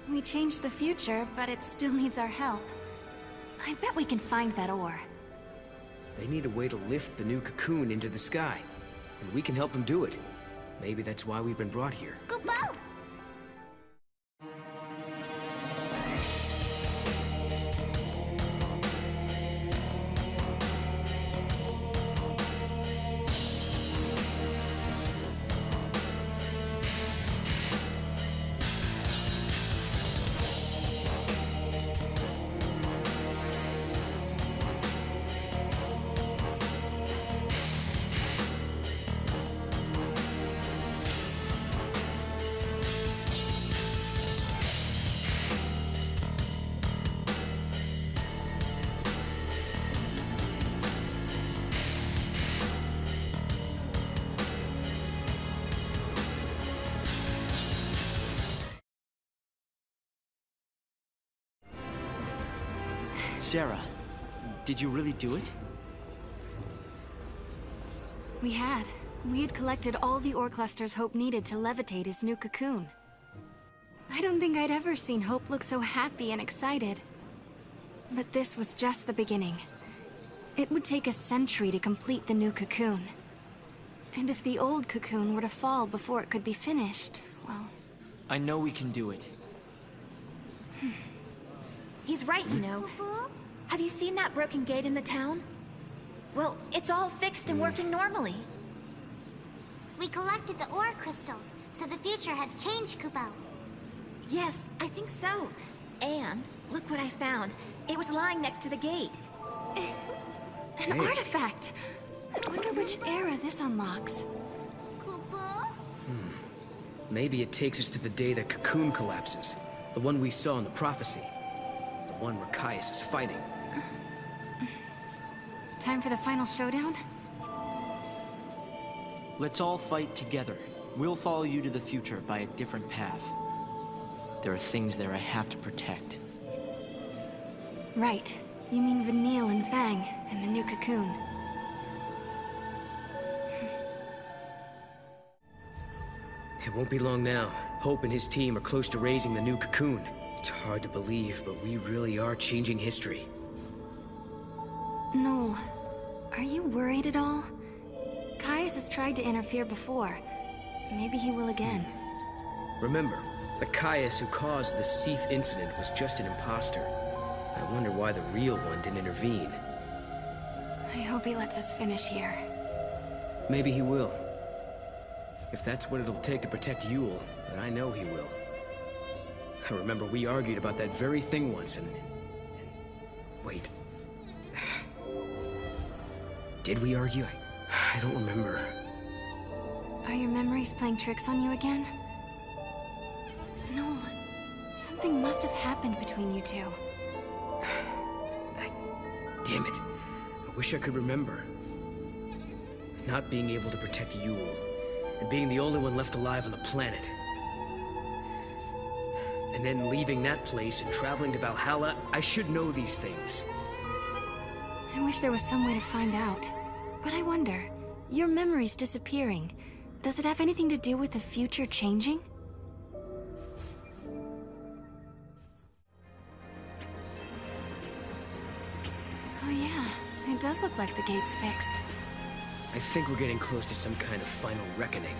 We changed the future, but it still needs our help. I bet we can find that ore. They need a way to lift the new cocoon into the sky, and we can help them do it. Maybe that's why we've been brought here. Kupo! Sarah, did you really do it? We had. We had collected all the ore clusters Hope needed to levitate his new cocoon. I don't think I'd ever seen Hope look so happy and excited. But this was just the beginning. It would take a century to complete the new cocoon. And if the old cocoon were to fall before it could be finished, well... I know we can do it. He's right, you know. Have you seen that broken gate in the town? Well, it's all fixed and working normally. We collected the ore crystals, so the future has changed, Kupo. Yes, I think so. And look what I found. It was lying next to the gate. An artifact! I wonder which era this unlocks. Kupo? Maybe it takes us to the day the cocoon collapses. The one we saw in the prophecy. The one where Caius is fighting. Time for the final showdown? Let's all fight together. We'll follow you to the future by a different path. There are things there I have to protect. Right. You mean Vanille and Fang, and the new cocoon. It won't be long now. Hope and his team are close to raising the new cocoon. It's hard to believe, but we really are changing history. Noel, are you worried at all? Caius has tried to interfere before. Maybe he will again. Remember, the Caius who caused the XIII incident was just an imposter. I wonder why the real one didn't intervene. I hope he lets us finish here. Maybe he will. If that's what it'll take to protect Yule, then I know he will. I remember we argued about that very thing once and wait. Did we argue? I don't remember. Are your memories playing tricks on you again? Noel, something must have happened between you two. Damn it. I wish I could remember. Not being able to protect Yule, and being the only one left alive on the planet. And then leaving that place and traveling to Valhalla, I should know these things. I wish there was some way to find out. But I wonder, your memories disappearing, does it have anything to do with the future changing? Oh yeah, it does look like the gate's fixed. I think we're getting close to some kind of final reckoning.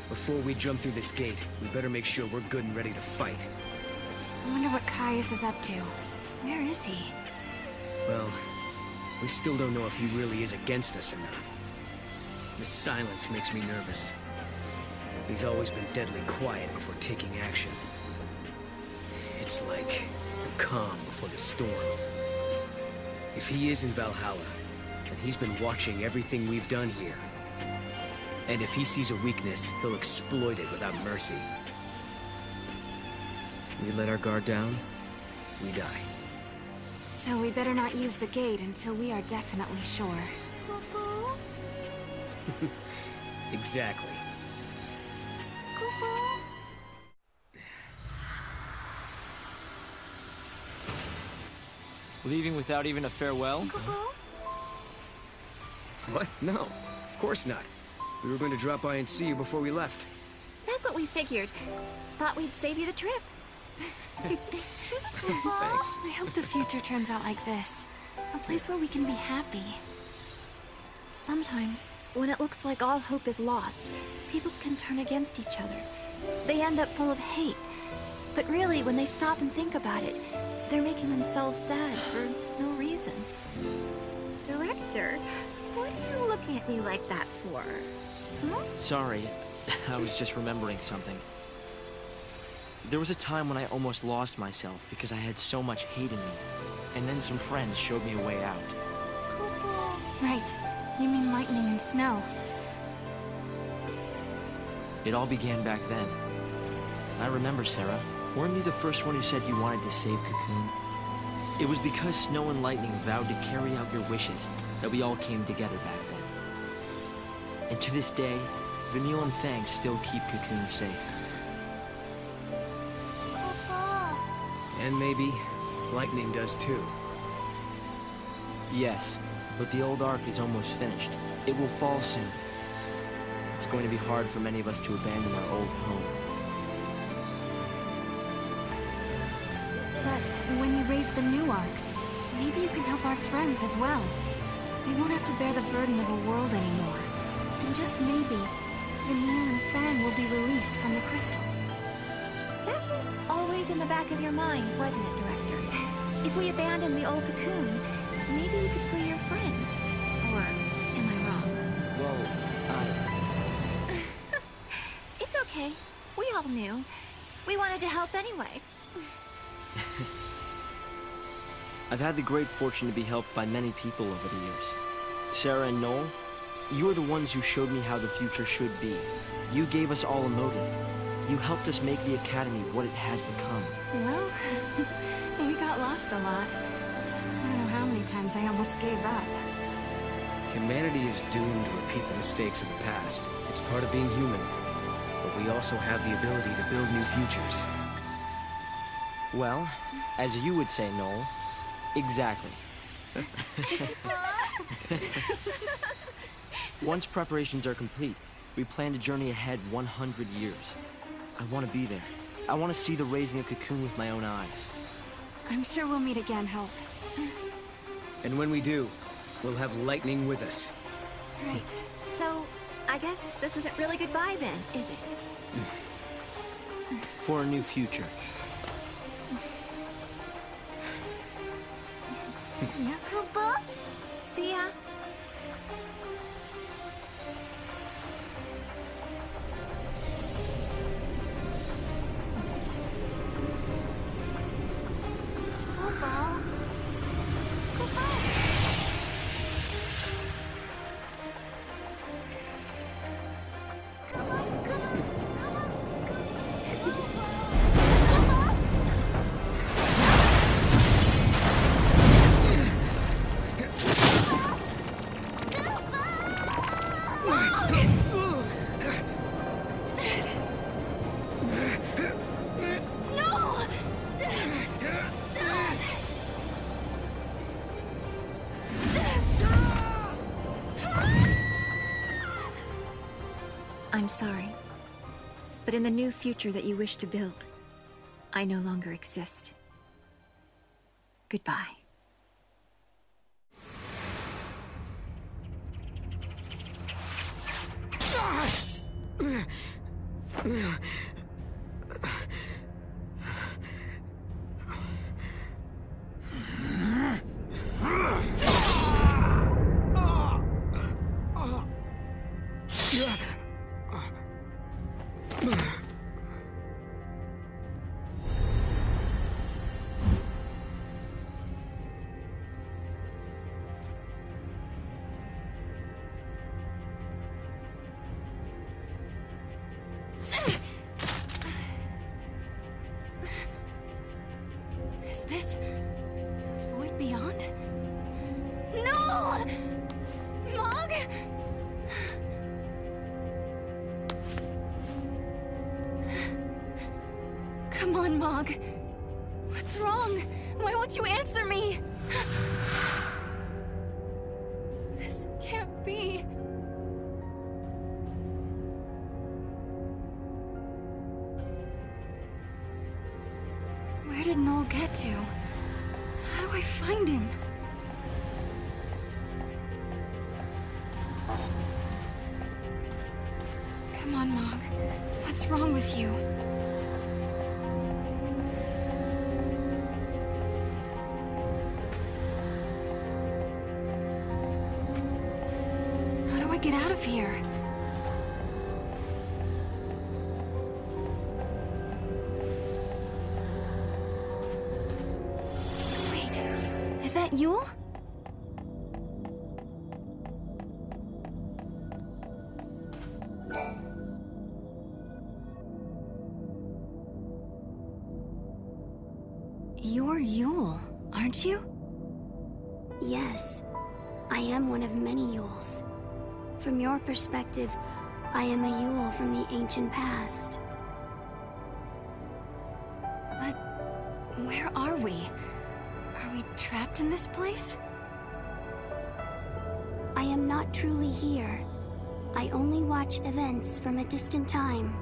Before we jump through this gate, we better make sure we're good and ready to fight. I wonder what Caius is up to. Where is he? Well, we still don't know if he really is against us or not. This silence makes me nervous. He's always been deadly quiet before taking action. It's like the calm before the storm. If he is in Valhalla, then he's been watching everything we've done here. And if he sees a weakness, he'll exploit it without mercy. We let our guard down, we die. So we better not use the gate until we are definitely sure. Exactly. Leaving without even a farewell? What? No, of course not. We were going to drop by and see you before we left. That's what we figured. Thought we'd save you the trip. Thanks. I hope the future turns out like this. A place where we can be happy. Sometimes, when it looks like all hope is lost, people can turn against each other. They end up full of hate. But really, when they stop and think about it, they're making themselves sad for no reason. Director, what are you looking at me like that for? Sorry, I was just remembering something. There was a time when I almost lost myself because I had so much hate in me. And then some friends showed me a way out. Right. You mean lightning and snow. It all began back then. I remember, Sarah. Weren't you the first one who said you wanted to save Cocoon? It was because Snow and Lightning vowed to carry out your wishes that we all came together back then. And to this day, Vanille and Fang still keep Cocoon safe. And maybe Lightning does too. Yes, but the old Ark is almost finished. It will fall soon. It's going to be hard for many of us to abandon our old home. But when you raise the new Ark, maybe you can help our friends as well. They won't have to bear the burden of a world anymore. And just maybe, Vanille and Fang will be released from the crystal. That was always in the back of your mind, wasn't it, Director? If we abandon the old cocoon, maybe you could free your friends. Or am I wrong? Well, It's okay. We all knew. We wanted to help anyway. I've had the great fortune to be helped by many people over the years. Sarah and Noel, you are the ones who showed me how the future should be. You gave us all a motive. You helped us make the Academy what it has become. Well, we got lost a lot. I don't know how many times I almost gave up. Humanity is doomed to repeat the mistakes of the past. It's part of being human. But we also have the ability to build new futures. Well, as you would say, Noel, exactly. Once preparations are complete, we plan to journey ahead 100 years. I want to be there. I want to see the raising of Cocoon with my own eyes. I'm sure we'll meet again, Hope. And when we do, we'll have lightning with us. Right. So, I guess this isn't really goodbye then, is it? For a new future. Yakuba? See ya. Kubo. Kubo. I'm sorry, but in the new future that you wish to build, I no longer exist. Goodbye. Is this the void beyond? No! Mog? Come on, Mog. What's wrong? Why won't you answer me? This can't be. Where did Noel get to? How do I find him? Come on, Mog. What's wrong with you? How do I get out of here? Is that Yule? You're Yule, aren't you? Yes, I am one of many Yules. From your perspective, I am a Yule from the ancient past. But where are we? Are we trapped in this place? I am not truly here. I only watch events from a distant time.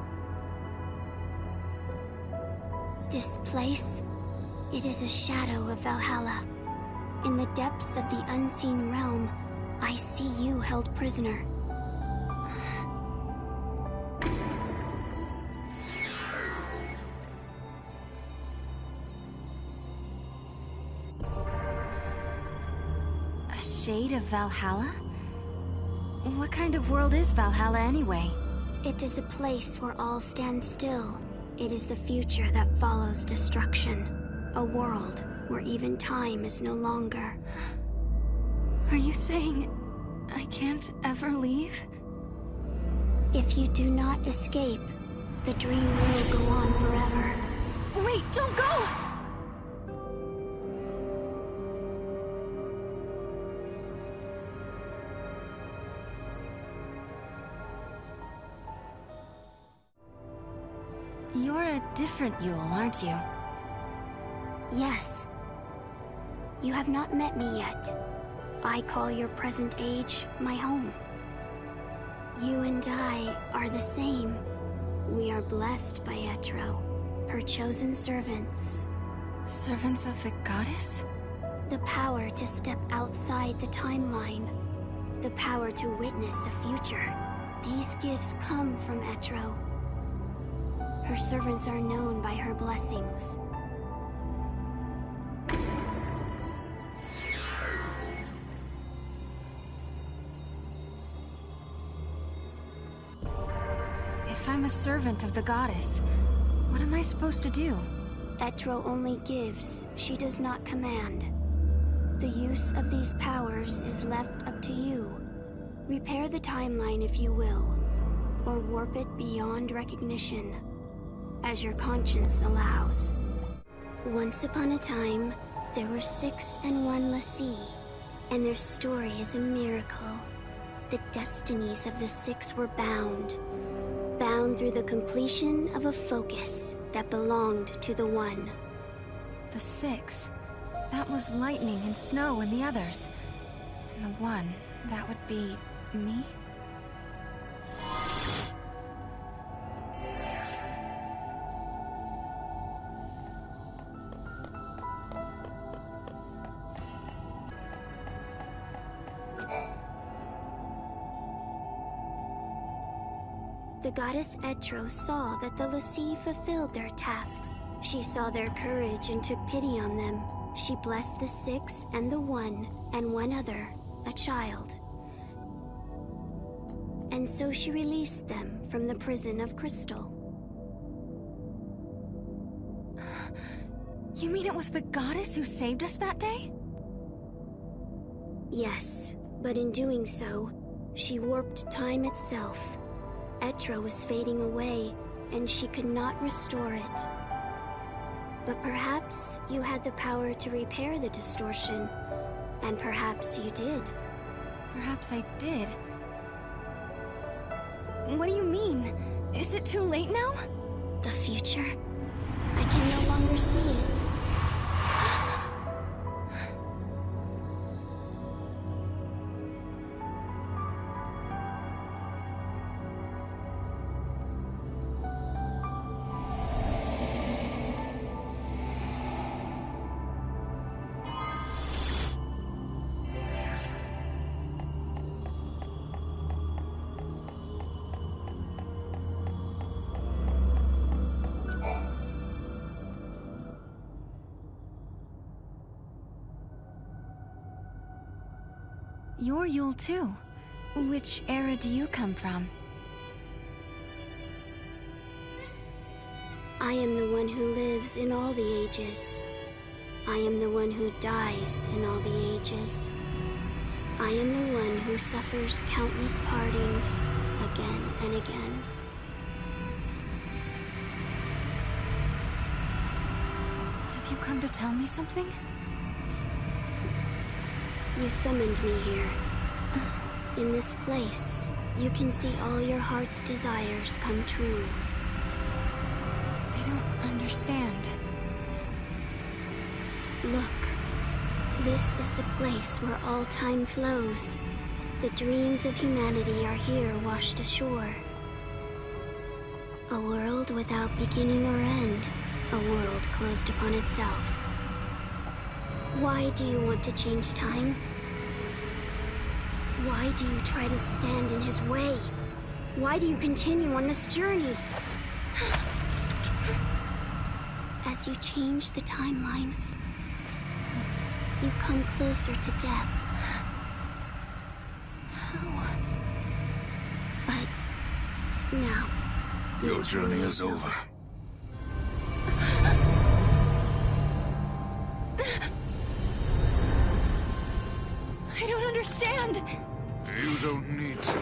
This place, it is a shadow of Valhalla. In the depths of the unseen realm, I see you held prisoner. Shade of Valhalla? What kind of world is Valhalla anyway? It is a place where all stand still. It is the future that follows destruction. A world where even time is no longer. Are you saying I can't ever leave? If you do not escape, the dream will go on forever. Wait, don't go! You're a different Yule, aren't you? Yes. You have not met me yet. I call your present age my home. You and I are the same. We are blessed by Etro, her chosen servants. Servants of the goddess? The power to step outside the timeline. The power to witness the future. These gifts come from Etro. Her servants are known by her blessings. If I'm a servant of the goddess, what am I supposed to do? Etro only gives, she does not command. The use of these powers is left up to you. Repair the timeline if you will, or warp it beyond recognition, as your conscience allows. Once upon a time, there were 6 and 1 Lassie, and their story is a miracle. The destinies of the 6 were bound through the completion of a focus that belonged to the 1. The 6. That was lightning and snow and the others. And the 1, that would be me? The goddess Etro saw that the Lassie fulfilled their tasks. She saw their courage and took pity on them. She blessed the 6 and the 1, and one other, a child. And so she released them from the prison of crystal. You mean it was the goddess who saved us that day? Yes, but in doing so, she warped time itself. Etro was fading away, and she could not restore it. But perhaps you had the power to repair the distortion, and perhaps you did. Perhaps I did. What do you mean? Is it too late now? The future? I can no longer see it. You're Yule too. Which era do you come from? I am the one who lives in all the ages. I am the one who dies in all the ages. I am the one who suffers countless partings again and again. Have you come to tell me something? You summoned me here. In this place, you can see all your heart's desires come true. I don't understand. Look, this is the place where all time flows. The dreams of humanity are here washed ashore. A world without beginning or end. A world closed upon itself. Why do you want to change time? Why do you try to stand in his way? Why do you continue on this journey? As you change the timeline, you come closer to death. How? But now, Your journey is over. I don't understand. You don't need to.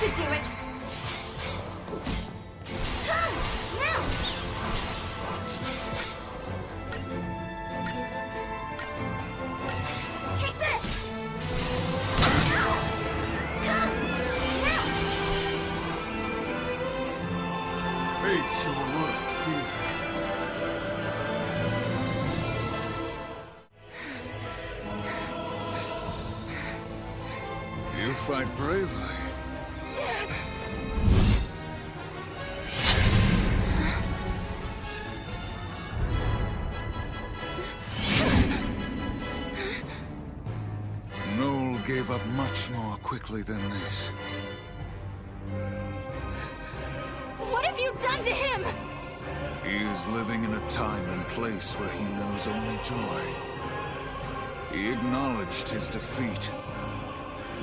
should do it. Now! Take this! Face your worst fear. You fight bravely. Noel gave up much more quickly than this. What have you done to him? He is living in a time and place where he knows only joy. He acknowledged his defeat.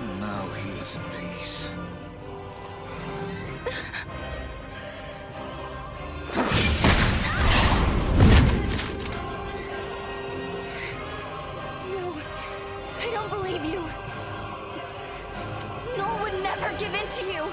And now he is at peace. No, I don't believe you. Noel would never give in to you.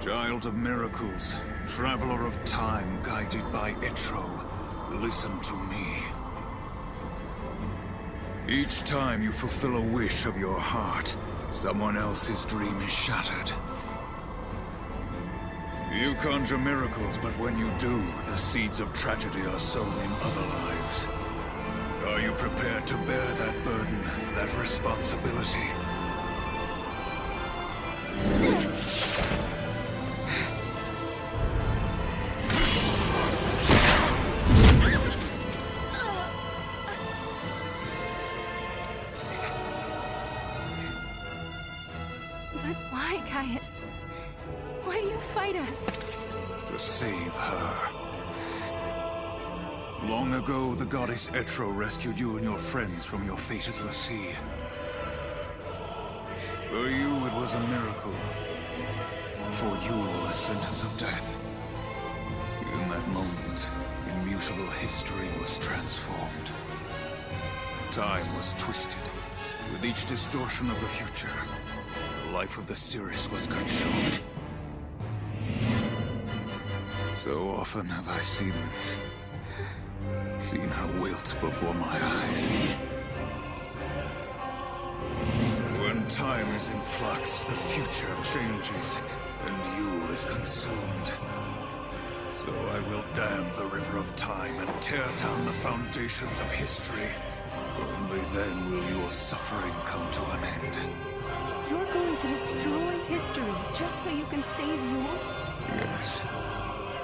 Child of miracles, traveler of time guided by XIII, listen to me. Each time you fulfill a wish of your heart, someone else's dream is shattered. You conjure miracles, but when you do, the seeds of tragedy are sown in other lives. Are you prepared to bear that burden, that responsibility? But why, Caius? Why do you fight us? To save her. Long ago, the goddess XIII rescued you and your friends from your fate as the sea. For you, it was a miracle. For you, a sentence of death. In that moment, immutable history was transformed. Time was twisted. With each distortion of the future, the life of the Cirrus was cut short. So often have I seen this. Seen her wilt before my eyes. When time is in flux, the future changes, and Yule is consumed. So I will dam the river of time and tear down the foundations of history. Only then will your suffering come to an end. You're going to destroy history just so you can save Yule? Yes.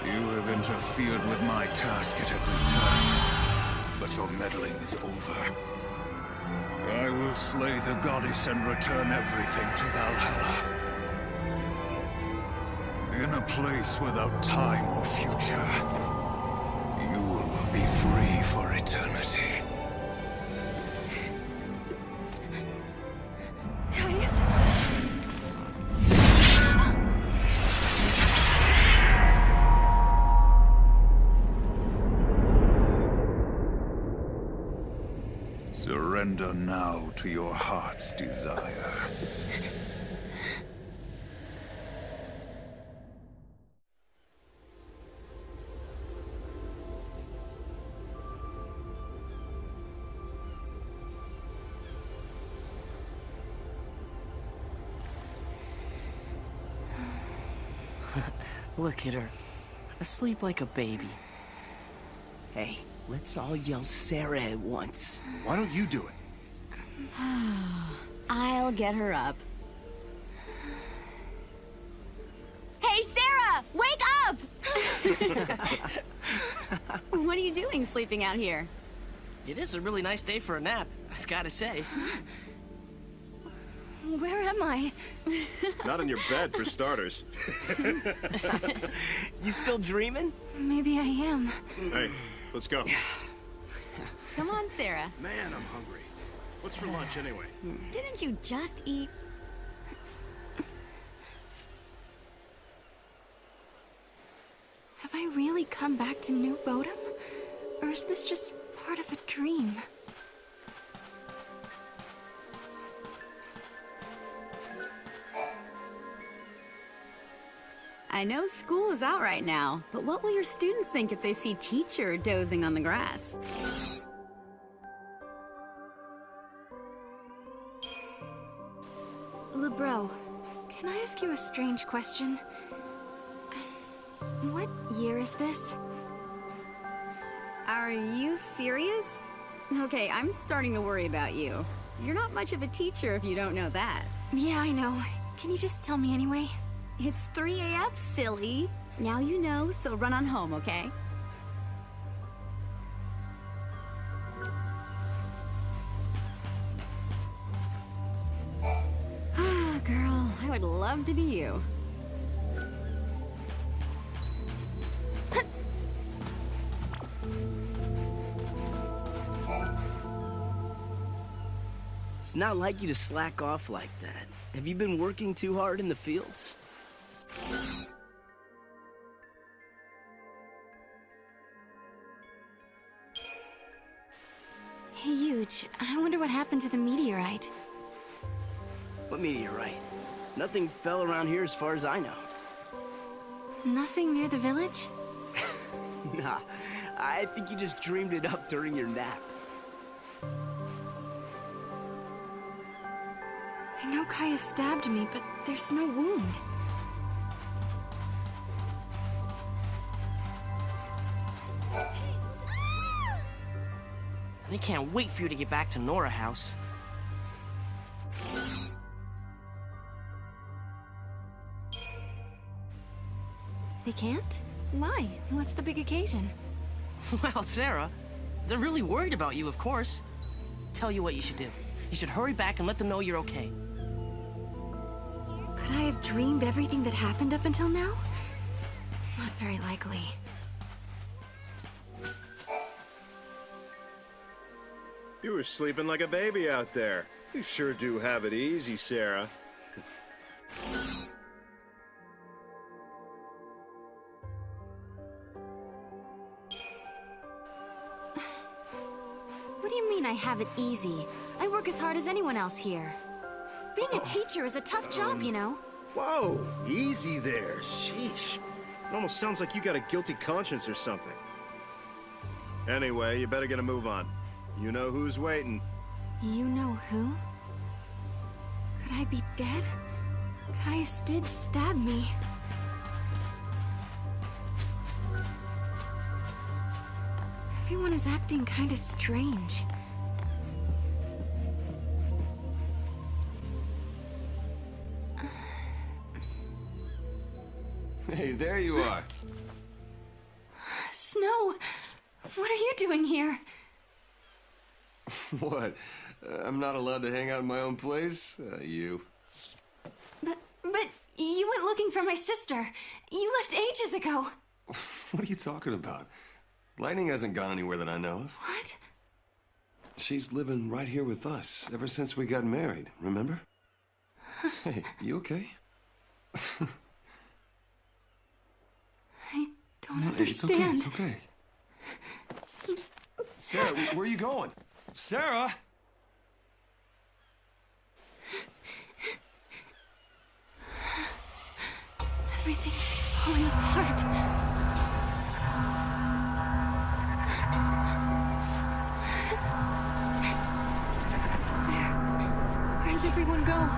You have interfered with my task at every turn. But your meddling is over. I will slay the goddess and return everything to Valhalla. In a place without time or future, Yule will be free for eternity. Caius? Surrender now to your heart's desire. Look at her, asleep like a baby. Hey, let's all yell Sarah at once. Why don't you do it? I'll get her up. Hey, Sarah! Wake up! What are you doing sleeping out here? It is a really nice day for a nap, I've got to say. Where am I? Not in your bed, for starters. You still dreaming? Maybe I am. Hey, let's go. Come on, Sarah. Man, I'm hungry. What's for lunch anyway? Didn't you just eat? Have I really come back to New Bodom? Or is this just part of a dream? I know school is out right now, but what will your students think if they see teacher dozing on the grass? LeBro, can I ask you a strange question? What year is this? Are you serious? Okay, I'm starting to worry about you. You're not much of a teacher if you don't know that. Yeah, I know. Can you just tell me anyway? It's 3 AF, silly. Now you know, so run on home, okay? Ah, girl, I would love to be you. It's not like you to slack off like that. Have you been working too hard in the fields? Hey, Huge, I wonder what happened to the meteorite. What meteorite? Nothing fell around here as far as I know. Nothing near the village? Nah, I think you just dreamed it up during your nap. I know Kaya stabbed me, but there's no wound. They can't wait for you to get back to Nora House. They can't? Why? What's the big occasion? Well, Sarah, they're really worried about you, of course. Tell you what you should do. You should hurry back and let them know you're okay. Could I have dreamed everything that happened up until now? Not very likely. You were sleeping like a baby out there. You sure do have it easy, Sarah. What do you mean I have it easy? I work as hard as anyone else here. Being a teacher is a tough job, you know. Whoa, easy there. Sheesh. It almost sounds like you got a guilty conscience or something. Anyway, you better get a move on. You know who's waiting. You know who? Could I be dead? Caius did stab me. Everyone is acting kinda strange. Hey, there you are. Snow! What are you doing here? What? I'm not allowed to hang out in my own place? You. But you went looking for my sister. You left ages ago. What are you talking about? Lightning hasn't gone anywhere that I know of. What? She's living right here with us ever since we got married, remember? Hey, you okay? I don't understand. It's okay, it's okay. Sarah, where are you going? Sarah! Everything's falling apart. Where did everyone go?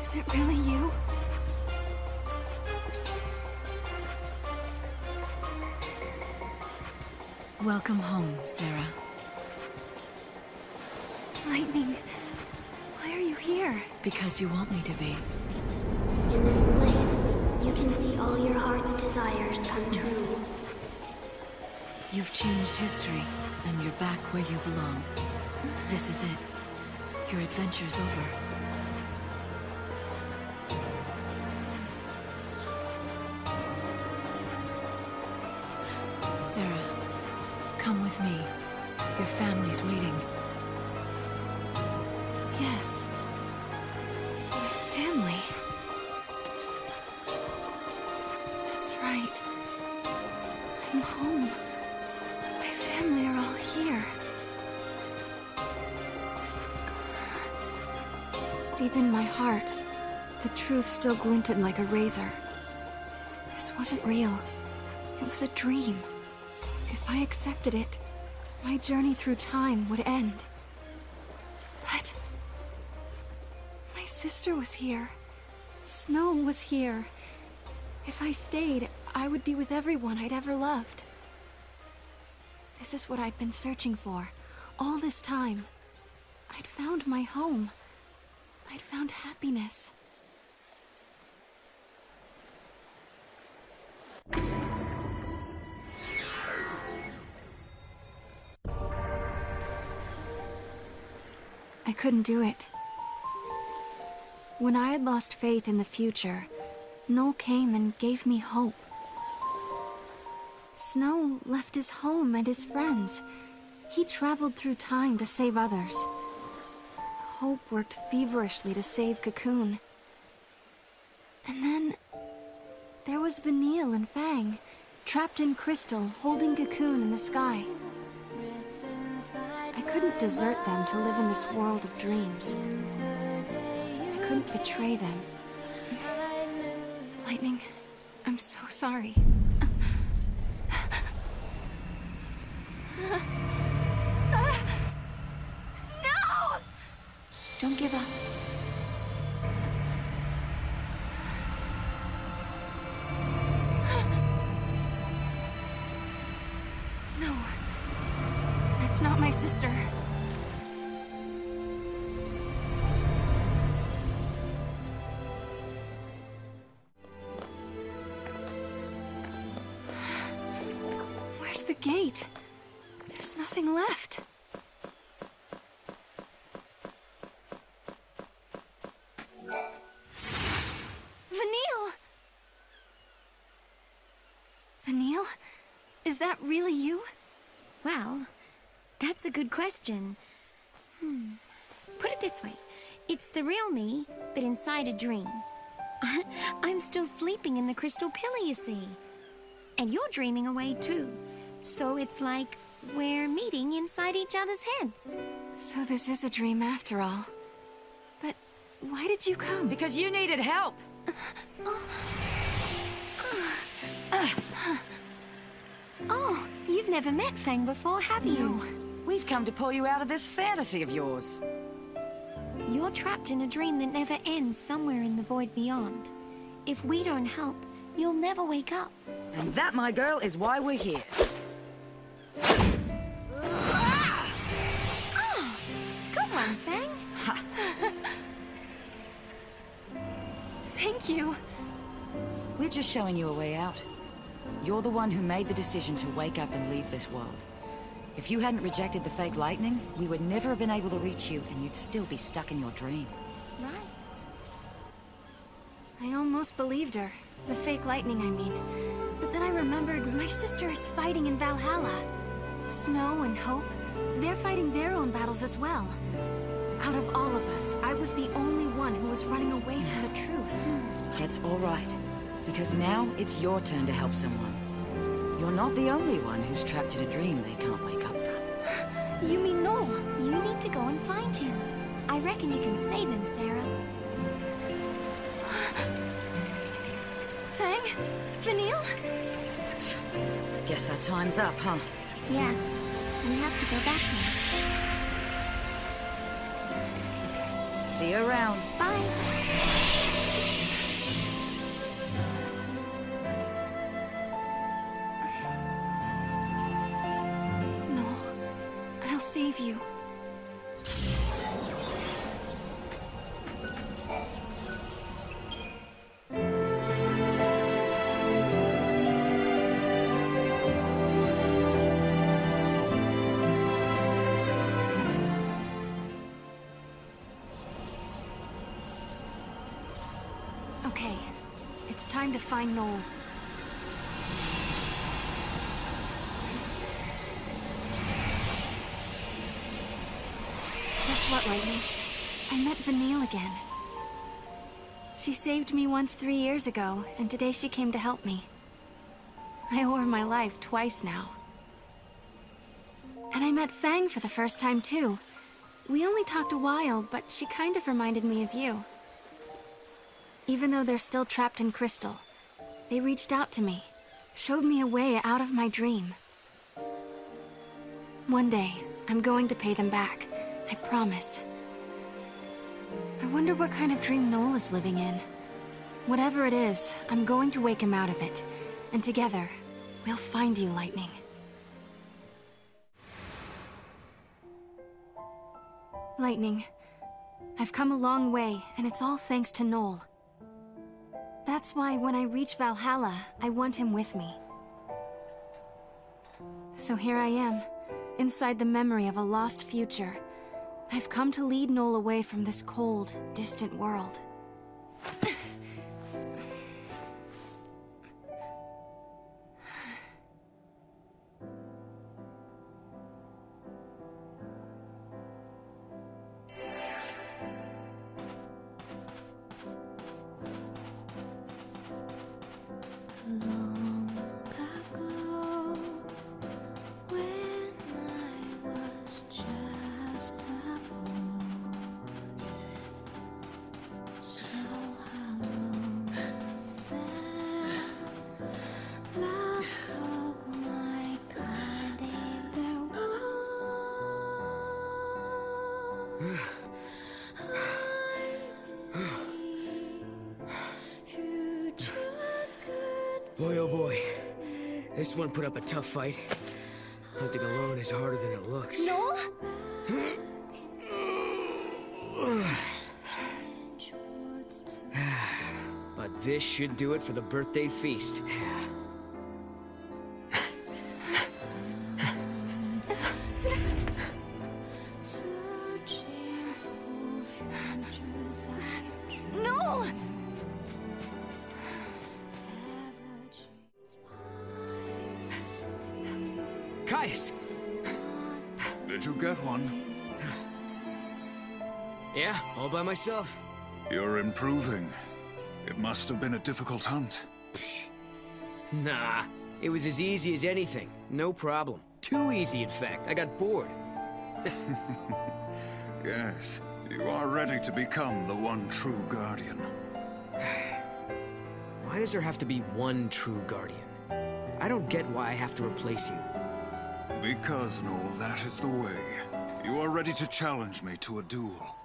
Is it really you? Welcome home, Sarah. Lightning, why are you here? Because you want me to be. In this place, you can see all your heart's desires come true. You've changed history, and you're back where you belong. This is it. Your adventure's over. Sarah, come with me. Your family's waiting. Yes. My family. That's right. I'm home. My family are all here. Deep in my heart, the truth still glinted like a razor. This wasn't real. It was a dream. If I accepted it, my journey through time would end. But my sister was here. Snow was here. If I stayed, I would be with everyone I'd ever loved. This is what I'd been searching for all this time. I'd found my home. I'd found happiness. I couldn't do it. When I had lost faith in the future, Noel came and gave me hope. Snow left his home and his friends. He traveled through time to save others. Hope worked feverishly to save Cocoon. And then there was Vanille and Fang, trapped in crystal, holding Cocoon in the sky. I couldn't desert them to live in this world of dreams. I couldn't betray them. Lightning, I'm so sorry. No! Don't give up. No. That's not my sister. Where's the gate? There's nothing left. Vanille! Vanille? Is that really you? Well, that's a good question. Put it this way. It's the real me, but inside a dream. I'm still sleeping in the crystal pillar, you see. And you're dreaming away too. So it's like we're meeting inside each other's heads. So this is a dream after all. But why did you come? Because you needed help. Oh, you've never met Fang before, have you? No. We've come to pull you out of this fantasy of yours. You're trapped in a dream that never ends somewhere in the void beyond. If we don't help, you'll never wake up. And that, my girl, is why we're here. Good one, Fang. Thank you. We're just showing you a way out. You're the one who made the decision to wake up and leave this world. If you hadn't rejected the fake lightning, we would never have been able to reach you, and you'd still be stuck in your dream. Right. I almost believed her. The fake lightning, I mean. But then I remembered my sister is fighting in Valhalla. Snow and Hope, they're fighting their own battles as well. Out of all of us, I was the only one who was running away from the truth. That's all right, because now it's your turn to help someone. You're not the only one who's trapped in a dream they can't wake up from. You mean Noel? You need to go and find him. I reckon you can save him, Sarah. Fang? Vanille? Guess our time's up, huh? Yes. We have to go back now. See you around. Bye. Noel, I'll save you. It's time to find Noel. Guess what, Lightning? I met Vanille again. She saved me once 3 years ago, and today she came to help me. I owe her my life twice now. And I met Fang for the first time, too. We only talked a while, but she kind of reminded me of you. Even though they're still trapped in Crystal, they reached out to me, showed me a way out of my dream. One day, I'm going to pay them back. I promise. I wonder what kind of dream Noel is living in. Whatever it is, I'm going to wake him out of it. And together, we'll find you, Lightning. Lightning, I've come a long way, and it's all thanks to Noel. That's why when I reach Valhalla, I want him with me. So here I am, inside the memory of a lost future. I've come to lead Noel away from this cold, distant world. Boy, oh boy. This one put up a tough fight. Hunting alone is harder than it looks. Noel? But this should do it for the birthday feast. Noel! Caius! Did you get one? Yeah, all by myself. You're improving. It must have been a difficult hunt. Nah, it was as easy as anything. No problem. Too easy, in fact. I got bored. Yes, you are ready to become the one true guardian. Why does there have to be one true guardian? I don't get why I have to replace you. Because, Noel, that is the way. You are ready to challenge me to a duel.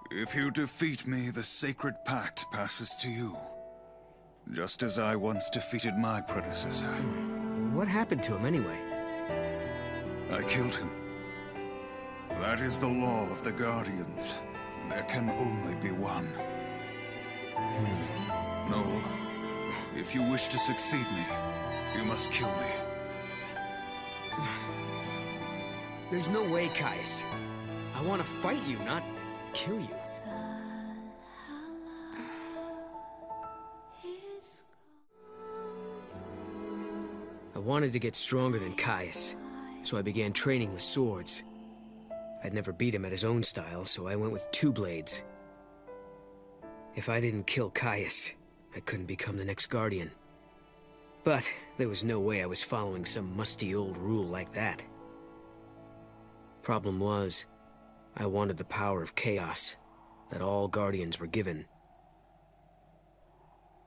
If you defeat me, the sacred pact passes to you. Just as I once defeated my predecessor. What happened to him anyway? I killed him. That is the law of the Guardians. There can only be one. Noel, if you wish to succeed me, you must kill me. There's no way, Caius. I want to fight you, not kill you. I wanted to get stronger than Caius, so I began training with swords. I'd never beat him at his own style, so I went with 2 blades. If I didn't kill Caius, I couldn't become the next Guardian. But there was no way I was following some musty old rule like that. Problem was, I wanted the power of chaos that all Guardians were given.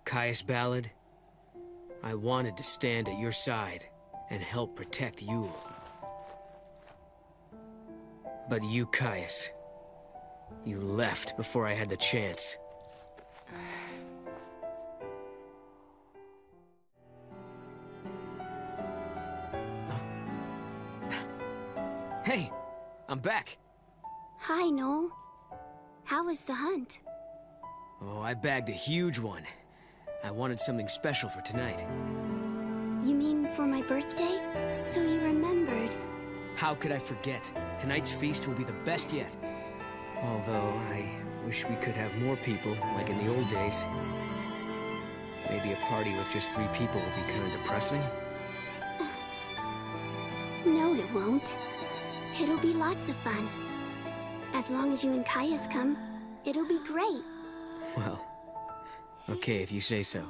Caius Ballad, I wanted to stand at your side and help protect you. But you, Caius, you left before I had the chance. Hey, I'm back. Hi, Noel. How was the hunt? Oh, I bagged a huge one. I wanted something special for tonight. You mean for my birthday? So you remembered. How could I forget? Tonight's feast will be the best yet. Although, I wish we could have more people, like in the old days. maybe a party with just 3 people will be kind of depressing? No, it won't. It'll be lots of fun. As long as you and Caius come, it'll be great. Well, okay if you say so.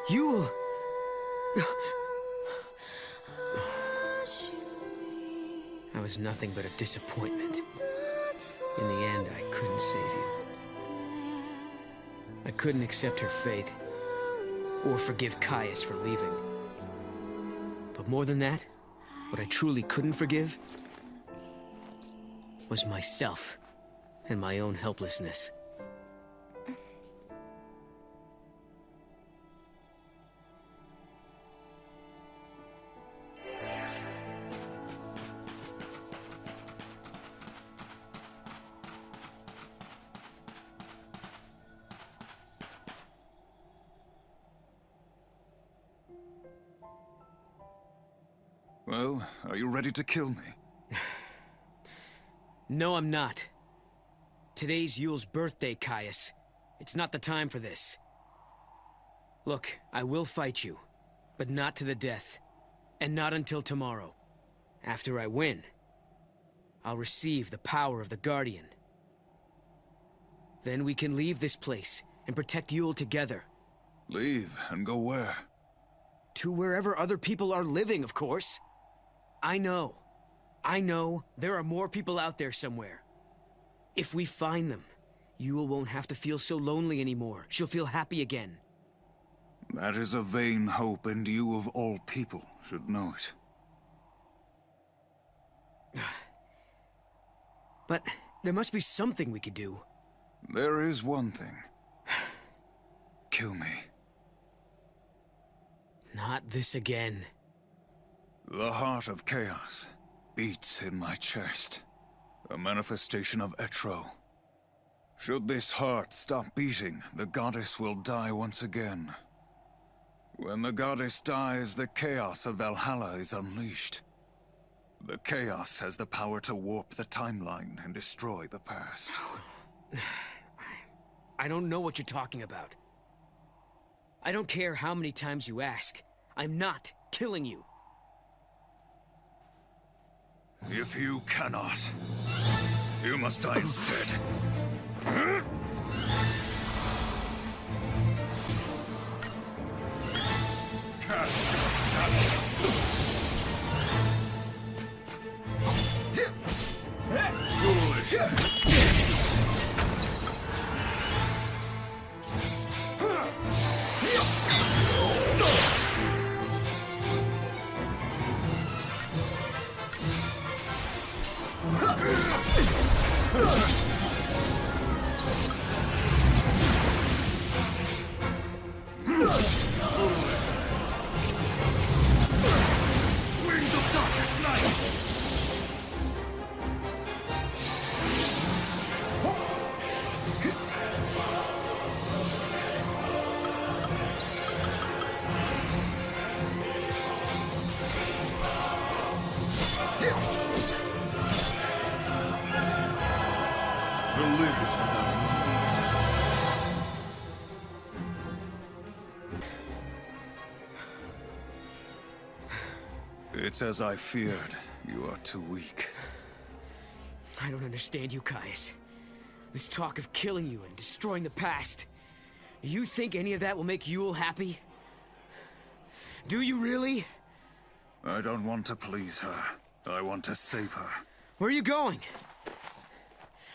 Yule! I was nothing but a disappointment. In the end, I couldn't save you. I couldn't accept her fate, or forgive Caius for leaving. But more than that, what I truly couldn't forgive was myself and my own helplessness. Well, are you ready to kill me? No, I'm not. Today's Yule's birthday, Caius. It's not the time for this. Look, I will fight you, but not to the death. And not until tomorrow. After I win, I'll receive the power of the Guardian. Then we can leave this place and protect Yule together. Leave and go where? To wherever other people are living, of course. I know there are more people out there somewhere. If we find them, Yule won't have to feel so lonely anymore. She'll feel happy again. That is a vain hope, and you of all people should know it. But there must be something we could do. There is one thing. Kill me. Not this again. The heart of chaos beats in my chest. A manifestation of XIII. Should this heart stop beating, the goddess will die once again. When the goddess dies, the chaos of Valhalla is unleashed. The chaos has the power to warp the timeline and destroy the past. I don't know what you're talking about. I don't care how many times you ask. I'm not killing you. If you cannot, you must die instead. It's as I feared. You are too weak. I don't understand you, Caius. This talk of killing you and destroying the past. Do you think any of that will make Yule happy? Do you really? I don't want to please her. I want to save her. Where are you going?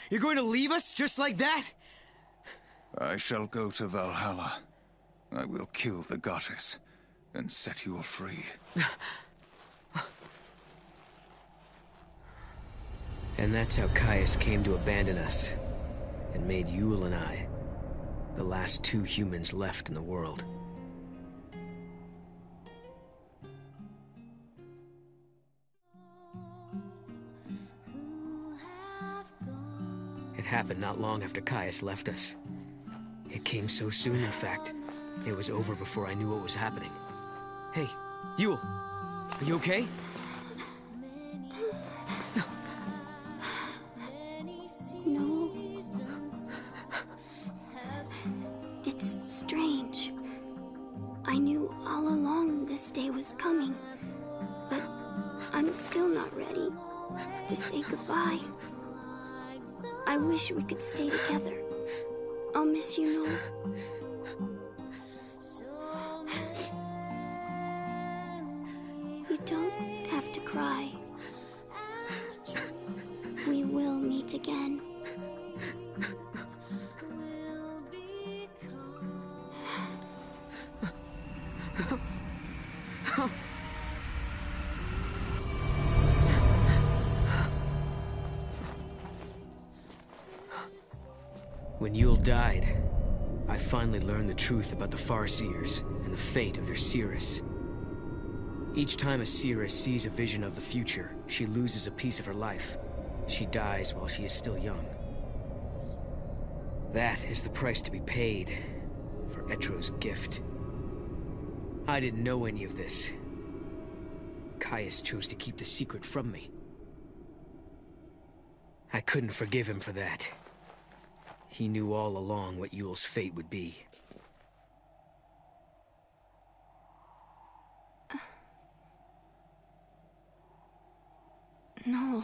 You're going to leave us just like that? I shall go to Valhalla. I will kill the goddess and set Yule free. And that's how Caius came to abandon us, and made Yule and I the last 2 humans left in the world. It happened not long after Caius left us. It came so soon, in fact, It was over before I knew what was happening. Hey, Yule, are you okay? No. It's strange. I knew all along this day was coming, but I'm still not ready to say goodbye. I wish we could stay together. I'll miss you, Noel. You don't have to cry. We will meet again. When Yule died, I finally learned the truth about the Farseers and the fate of their Cirrus. Each time a Cirrus sees a vision of the future, she loses a piece of her life. She dies while she is still young. That is the price to be paid for Etro's gift. I didn't know any of this. Caius chose to keep the secret from me. I couldn't forgive him for that. He knew all along what Yule's fate would be. Noel.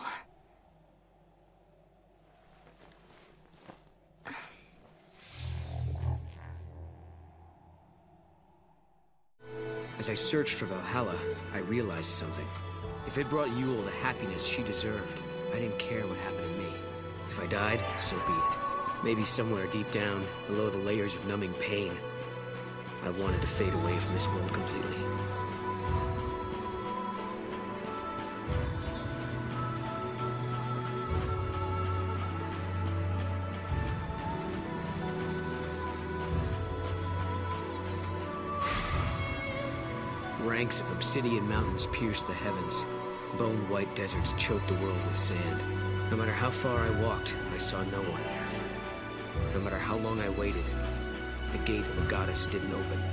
As I searched for Valhalla, I realized something. If it brought Yule the happiness she deserved, I didn't care what happened to me. If I died, so be it. Maybe somewhere deep down, below the layers of numbing pain, I wanted to fade away from this world completely. Ranks of obsidian mountains pierced the heavens. Bone-white deserts choked the world with sand. No matter how far I walked, I saw no one. No matter how long I waited, the gate of the goddess didn't open.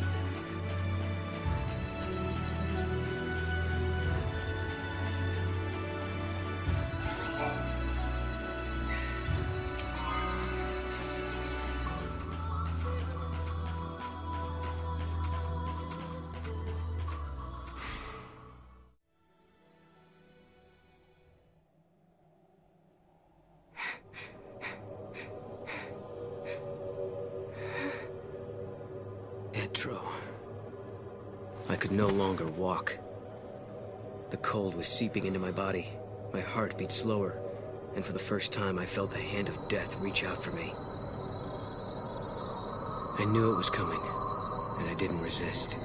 I could no longer walk. The cold was seeping into my body. My heart beat slower, and for the first time I felt the hand of death reach out for me. I knew it was coming, and I didn't resist.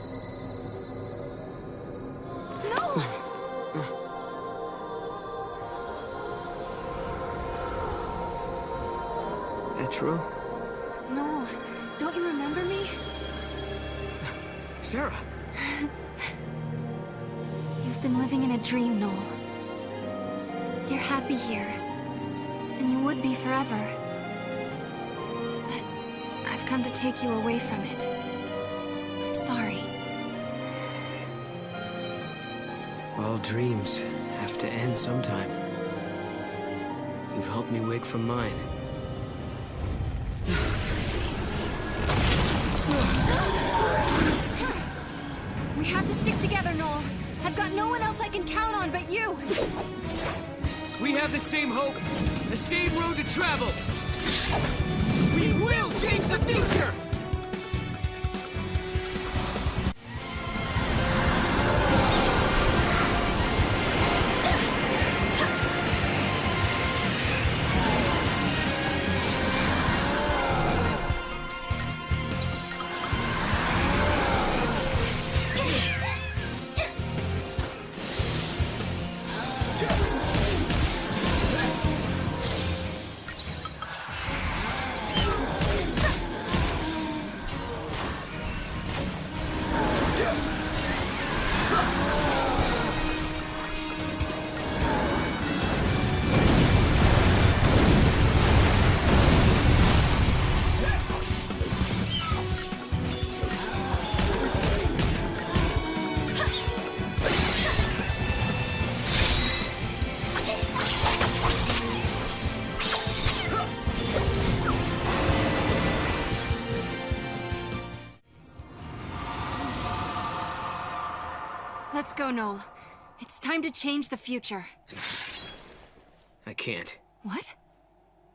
No! Etro? Noel, don't you remember me? Sarah! You've been living in a dream, Noel. You're happy here, and you would be forever. But I've come to take you away from it. I'm sorry. All dreams have to end sometime. You've helped me wake from mine. We have to stick together, Noel. I've got no one else I can count on but you. We have the same hope, the same road to travel. We will change the future! Let's go, Noel. It's time to change the future. I can't. What?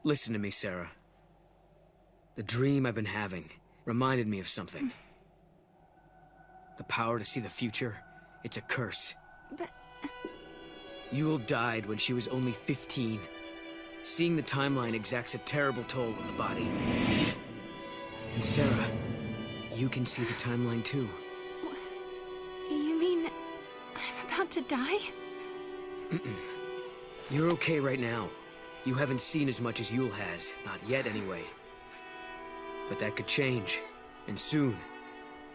Listen to me, Sarah. The dream I've been having reminded me of something. The power to see the future, it's a curse. But... Yule died when she was only 15. Seeing the timeline exacts a terrible toll on the body. And Sarah, you can see the timeline too. You mean... I'm about to die? Mm-mm. You're okay right now. You haven't seen as much as Yule has. Not yet, anyway. But that could change. And soon.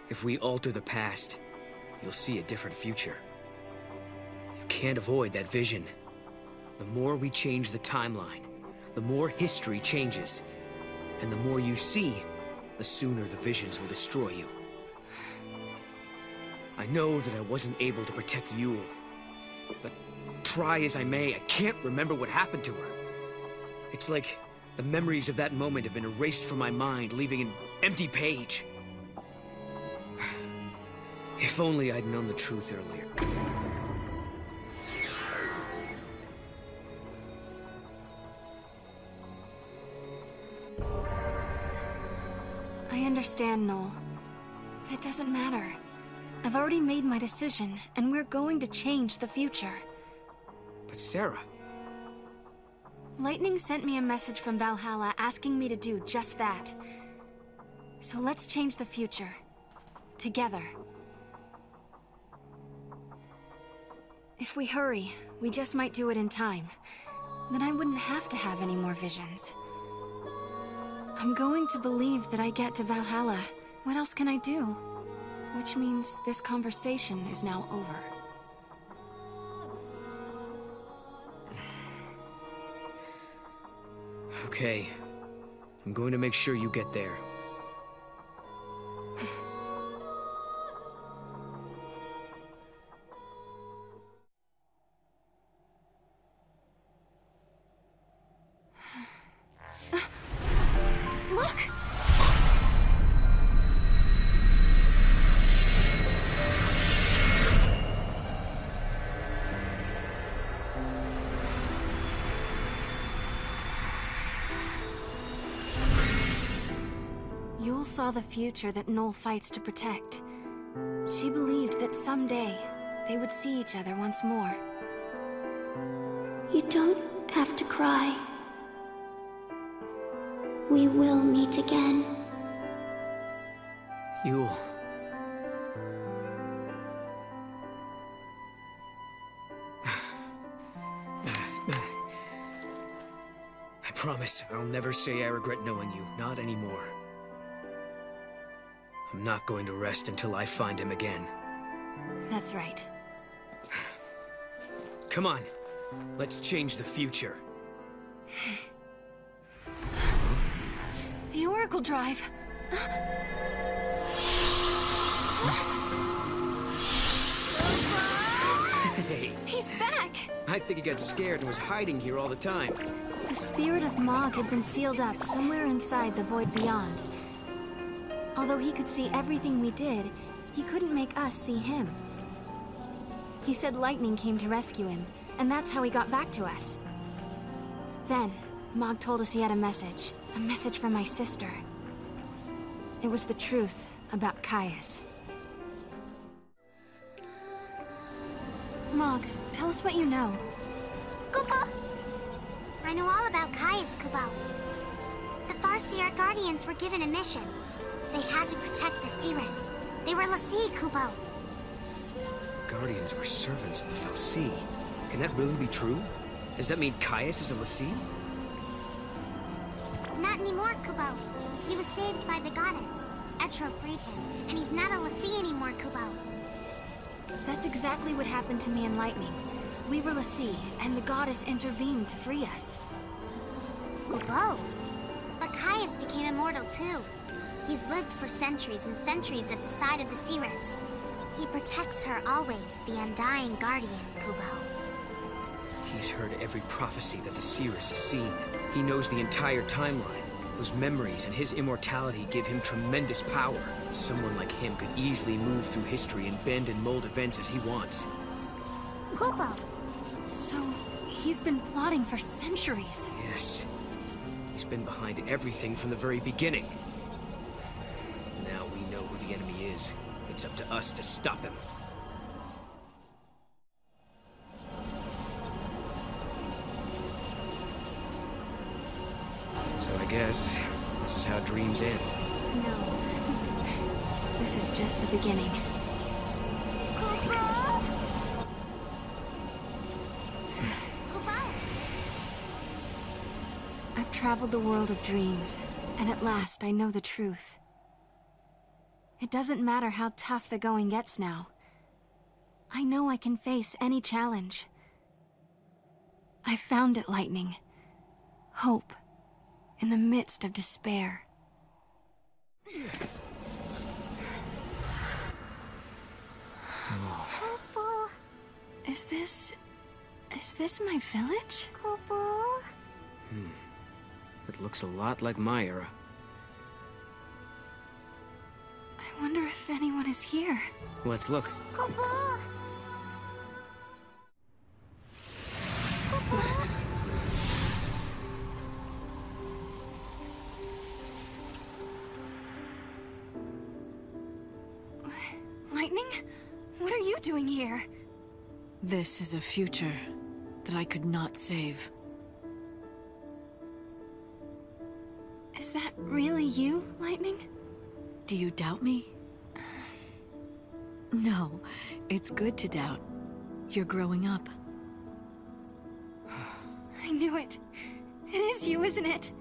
If we alter the past, you'll see a different future. You can't avoid that vision. The more we change the timeline, the more history changes. And the more you see, the sooner the visions will destroy you. I know that I wasn't able to protect Yule. But try as I may, I can't remember what happened to her. It's like the memories of that moment have been erased from my mind, leaving an empty page. If only I'd known the truth earlier. I understand, Noel. But it doesn't matter. I've already made my decision, and we're going to change the future. But Sarah... Lightning sent me a message from Valhalla asking me to do just that. So let's change the future. Together. If we hurry, we just might do it in time. Then I wouldn't have to have any more visions. I'm going to believe that I get to Valhalla. What else can I do? Which means this conversation is now over. Okay. I'm going to make sure you get there. Look! Yule saw the future that Noel fights to protect. She believed that someday they would see each other once more. You don't have to cry. We will meet again. Yule. I promise I'll never say I regret knowing you. Not anymore. I'm not going to rest until I find him again. That's right. Come on. Let's change the future. The Oracle Drive! Hey! He's back! I think he got scared and was hiding here all the time. The spirit of Mog had been sealed up somewhere inside the Void Beyond. Although he could see everything we did, he couldn't make us see him. He said lightning came to rescue him, and that's how he got back to us. Then, Mog told us he had a message from my sister. It was the truth about Caius. Mog, tell us what you know. Kupo! I know all about Caius, Kupo. The Farseer Guardians were given a mission. They had to protect the Cirrus. They were l'Cie, Kupo. Guardians were servants of the Fal'Cie. Can that really be true? Does that mean Caius is a l'Cie? Not anymore, Kupo. He was saved by the goddess. Etro freed him, and he's not a l'Cie anymore, Kupo. That's exactly what happened to me in Lightning. We were l'Cie, and the goddess intervened to free us. Kupo. But Caius became immortal too. He's lived for centuries and centuries at the side of the Cirrus. He protects her always, the undying guardian, Kupo. He's heard every prophecy that the Cirrus has seen. He knows the entire timeline. Those memories and his immortality give him tremendous power. Someone like him could easily move through history and bend and mold events as he wants. Kupo. So, he's been plotting for centuries. Yes. He's been behind everything from the very beginning. Now we know who the enemy is. It's up to us to stop him. So I guess this is how dreams end. No. This is just the beginning. Kupo! Kupo! I've traveled the world of dreams, and at last I know the truth. It doesn't matter how tough the going gets now. I know I can face any challenge. I found it, Lightning. Hope. In the midst of despair. Kupo. Is this my village? Kupo. It looks a lot like my era. I wonder if anyone is here. Let's look. Kupo. Kupo. Lightning? What are you doing here? This is a future that I could not save. Is that really you, Lightning? Do you doubt me? No, it's good to doubt. You're growing up. I knew it. It is you, isn't it?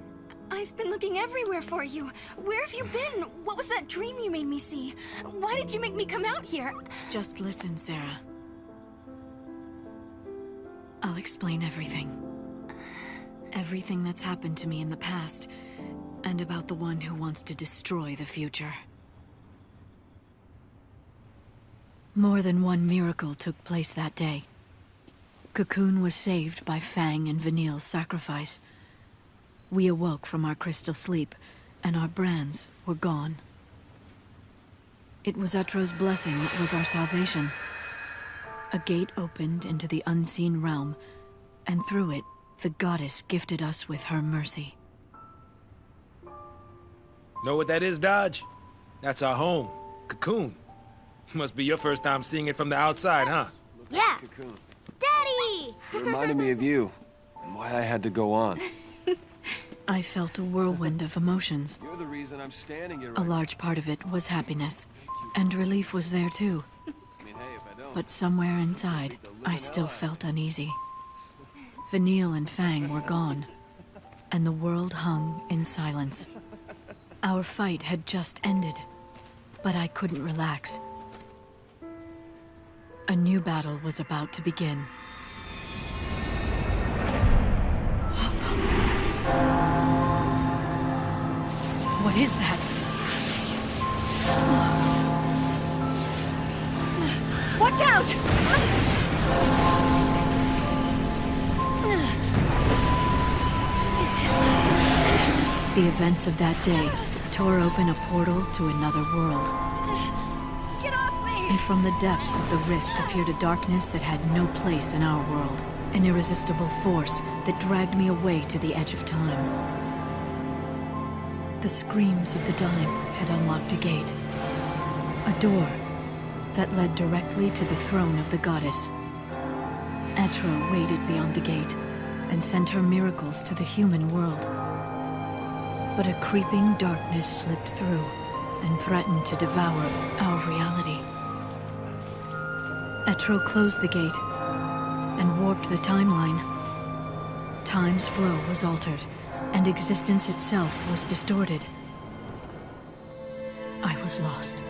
I've been looking everywhere for you. Where have you been? What was that dream you made me see? Why did you make me come out here? Just listen, Sarah. I'll explain everything. Everything that's happened to me in the past, and about the one who wants to destroy the future. More than one miracle took place that day. Cocoon was saved by Fang and Vanille's sacrifice. We awoke from our crystal sleep, and our brands were gone. It was Etro's blessing that was our salvation. A gate opened into the unseen realm, and through it, the goddess gifted us with her mercy. Know what that is, Dodge? That's our home, Cocoon. Must be your first time seeing it from the outside, huh? Yeah. Cocoon. Daddy! It reminded me of you, and why I had to go on. I felt a whirlwind of emotions. You're the reason I'm standing here A large part of it was happiness, and relief was there too. I mean, hey, if I don't... But somewhere inside, I still felt uneasy. Vanille and Fang were gone, and the world hung in silence. Our fight had just ended, but I couldn't relax. A new battle was about to begin. What is that? Watch out! The events of that day tore open a portal to another world. Get off me! And from the depths of the rift appeared a darkness that had no place in our world. An irresistible force that dragged me away to the edge of time. The screams of the dying had unlocked a gate. A door that led directly to the throne of the goddess. Etro waited beyond the gate and sent her miracles to the human world. But a creeping darkness slipped through and threatened to devour our reality. Etro closed the gate and warped the timeline. Time's flow was altered, and existence itself was distorted. I was lost.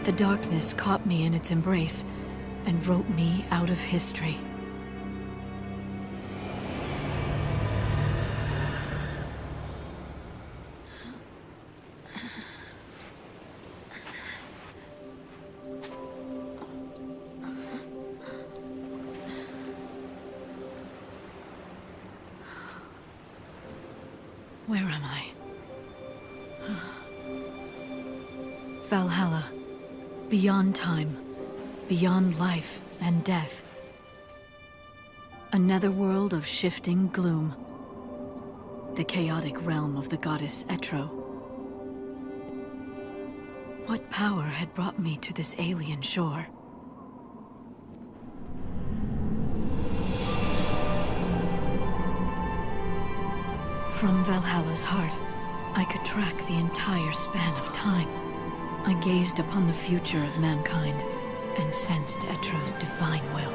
The darkness caught me in its embrace and wrote me out of history. Where am I? Valhalla. Beyond time. Beyond life and death. A netherworld of shifting gloom. The chaotic realm of the goddess Etro. What power had brought me to this alien shore? From Valhalla's heart, I could track the entire span of time. I gazed upon the future of mankind and sensed Etro's divine will.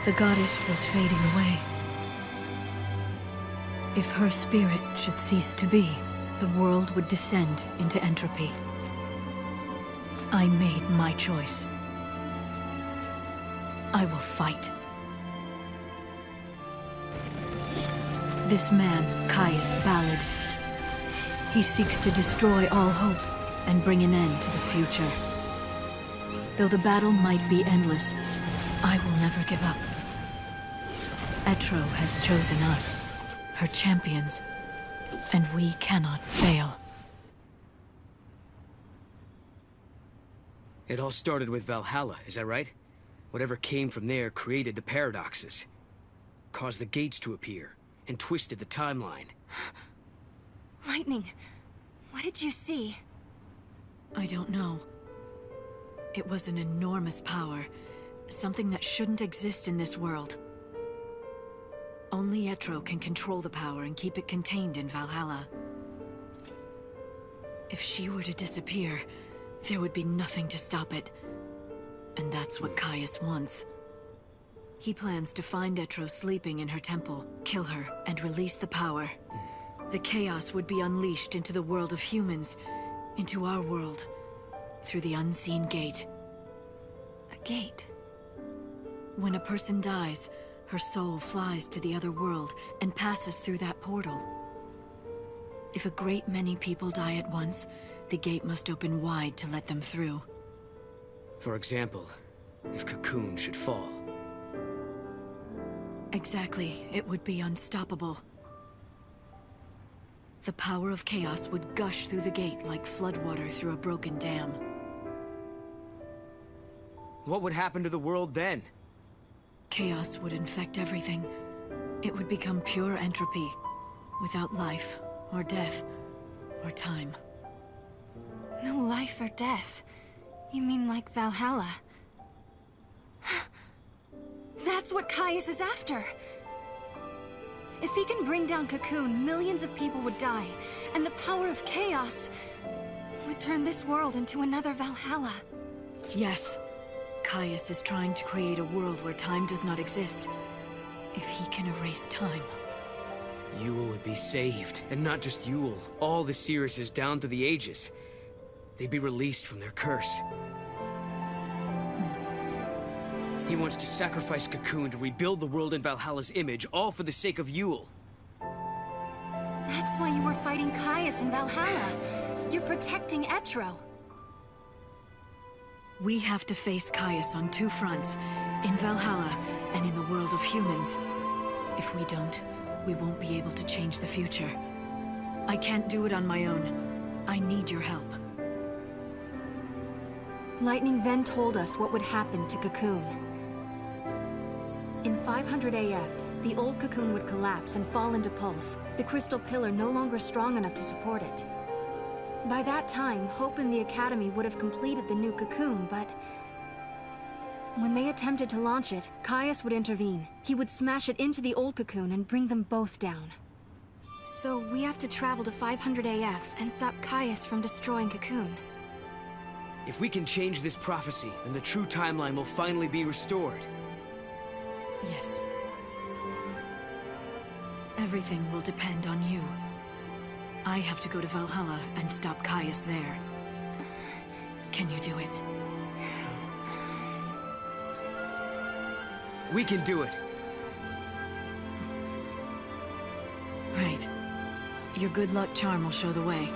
The goddess was fading away. If her spirit should cease to be, the world would descend into entropy. I made my choice. I will fight. This man, Caius Ballad, he seeks to destroy all hope and bring an end to the future. Though the battle might be endless, I will never give up. Etro has chosen us, her champions, and we cannot fail. It all started with Valhalla, is that right? Whatever came from there created the paradoxes, caused the gates to appear, and twisted the timeline. Lightning, what did you see? I don't know. It was an enormous power, something that shouldn't exist in this world. Only Etro can control the power and keep it contained in Valhalla. If she were to disappear, there would be nothing to stop it. And that's what Caius wants. He plans to find Etro sleeping in her temple, kill her, and release the power. The chaos would be unleashed into the world of humans, into our world, through the unseen gate. A gate? When a person dies, her soul flies to the other world and passes through that portal. If a great many people die at once, the gate must open wide to let them through. For example, if Cocoon should fall. Exactly, it would be unstoppable. The power of chaos would gush through the gate like floodwater through a broken dam. What would happen to the world then? Chaos would infect everything. It would become pure entropy, without life, or death, or time. No life or death. You mean like Valhalla? That's what Caius is after! If he can bring down Cocoon, millions of people would die, and the power of chaos would turn this world into another Valhalla. Yes. Caius is trying to create a world where time does not exist. If he can erase time. Yule would be saved, and not just Yule. All the Seeresses down through the ages. They'd be released from their curse. He wants to sacrifice Cocoon to rebuild the world in Valhalla's image, all for the sake of Yule. That's why you were fighting Caius in Valhalla. You're protecting Etro. We have to face Caius on two fronts, in Valhalla and in the world of humans. If we don't, we won't be able to change the future. I can't do it on my own. I need your help. Lightning then told us what would happen to Cocoon. In 500 AF, the old Cocoon would collapse and fall into pulse, the crystal pillar no longer strong enough to support it. By that time, Hope and the Academy would have completed the new Cocoon, but when they attempted to launch it, Caius would intervene. He would smash it into the old Cocoon and bring them both down. So we have to travel to 500 AF and stop Caius from destroying Cocoon. If we can change this prophecy, then the true timeline will finally be restored. Yes. Everything will depend on you. I have to go to Valhalla and stop Caius there. Can you do it? We can do it. Your good luck charm will show the way.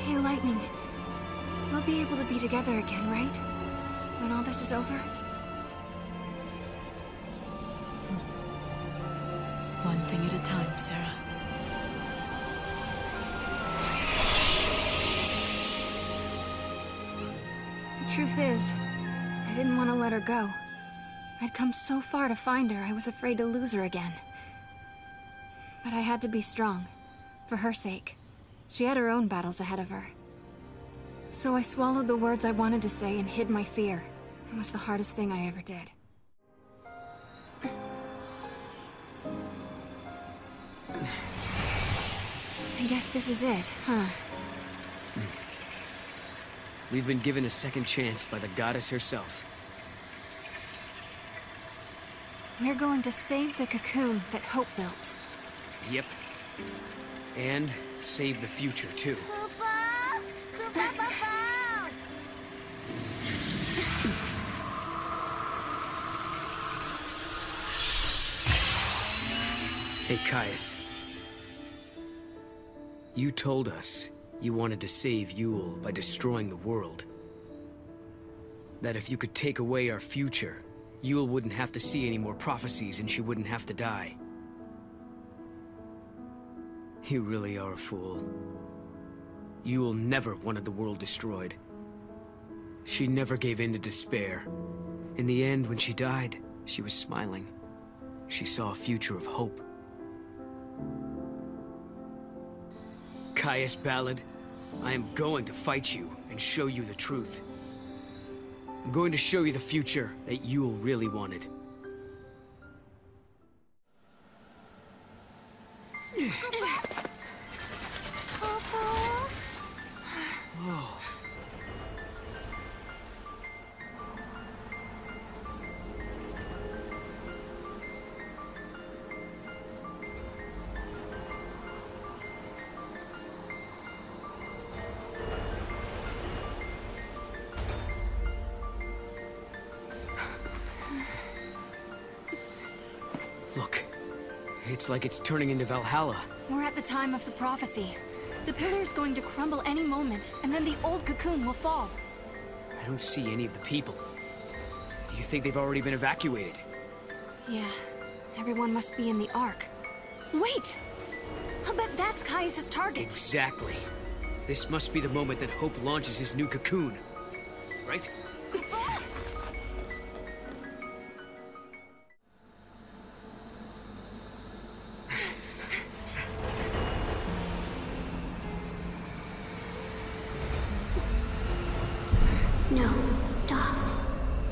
Hey, Lightning. We'll be able to be together again, right? When all this is over? One thing at a time, Sarah. The truth is, I didn't want to let her go. I'd come so far to find her, I was afraid to lose her again. But I had to be strong, for her sake. She had her own battles ahead of her. So I swallowed the words I wanted to say and hid my fear. It was the hardest thing I ever did. I guess this is it, huh? We've been given a second chance by the goddess herself. We're going to save the cocoon that Hope built. Yep. And save the future, too. Hey, Caius. You told us you wanted to save Yule by destroying the world. That if you could take away our future, Yule wouldn't have to see any more prophecies and she wouldn't have to die. You really are a fool. Yule never wanted the world destroyed. She never gave in to despair. In the end, when she died, she was smiling. She saw a future of hope. Caius Ballad, I am going to fight you and show you the truth. I'm going to show you the future that Yule really wanted. Whoa. Look, it's like it's turning into Valhalla. We're at the time of the prophecy. The pillar is going to crumble any moment, and then the old cocoon will fall. I don't see any of the people. Do you think they've already been evacuated? Yeah, everyone must be in the Ark. Wait! I'll bet that's Caius's target. Exactly. This must be the moment that Hope launches his new cocoon. Right? No, stop.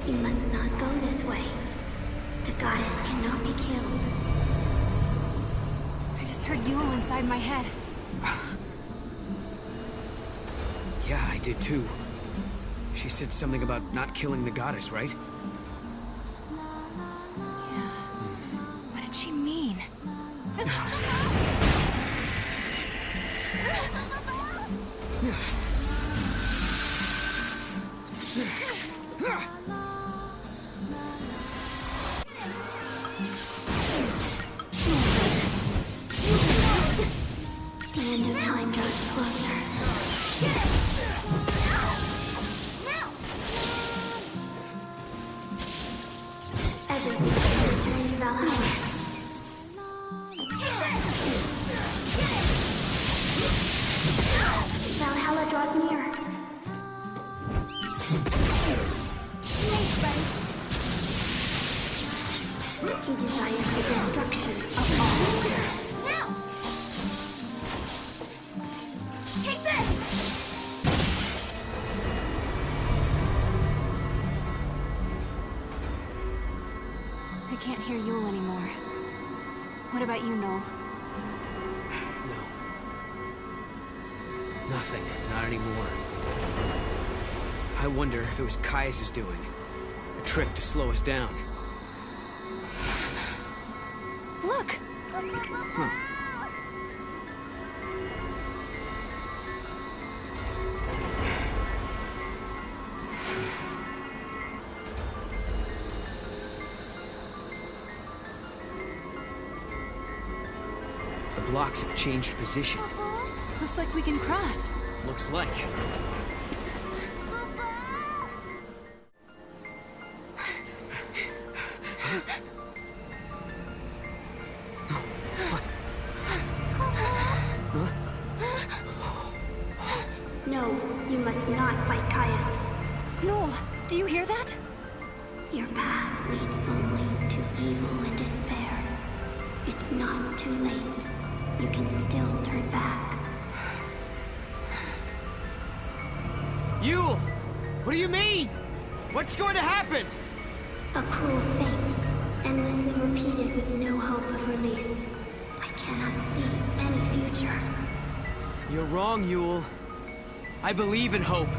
You must not go this way. The goddess cannot be killed. I just heard Yule inside my head. Yeah, I did too. She said something about not killing the goddess, right? What did she mean? The end of time draws closer. Everything will return to Valhalla. Valhalla draws near. He desires the destruction of all. Now! Take this! I can't hear Yule anymore. What about you, Noel? No. Nothing. Not anymore. I wonder if it was Caius's doing. A trick to slow us down. Look! blocks have changed position. Looks like we can cross. Looks like. No, you must not fight Caius. No, do you hear that? Your path leads only to evil and despair. It's not too late. You can still turn back. Yule! What do you mean? What's going to happen? A cruel fate, endlessly repeated with no hope of release. I cannot see any future. You're wrong, Yule. I believe in hope.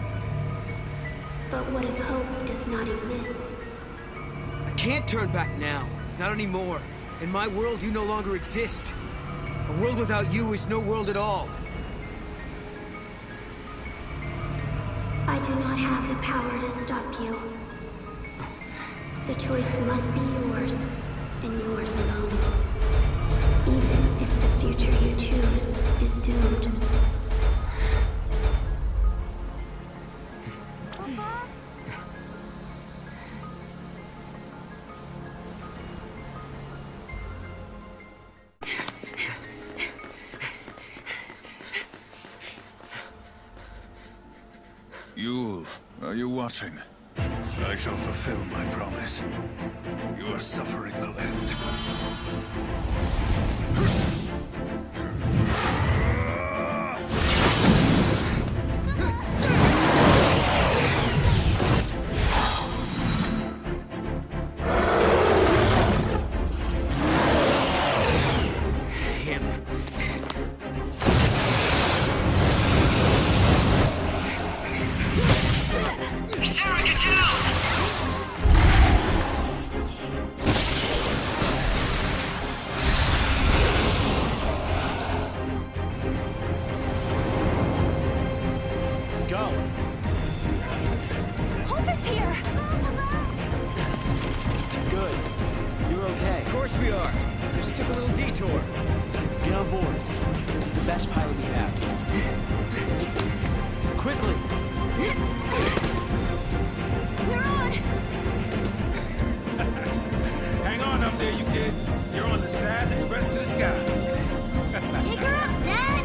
But what if hope does not exist? I can't turn back now. Not anymore. In my world, you no longer exist. A world without you is no world at all. I do not have the power to stop you. The choice must be yours, and yours alone. Even if the future you choose is doomed. Yule, are you watching? I shall fulfill my promise. Your suffering will end. It's him. Sarah, get down! Go. Hope is here! Good. You're okay. Of course we are. Just took a little detour. Get on board. He's the best pilot we have. Quickly! We're on! Hang on up there, you kids. You're on the Saz Express to the sky. Take her up, Dad!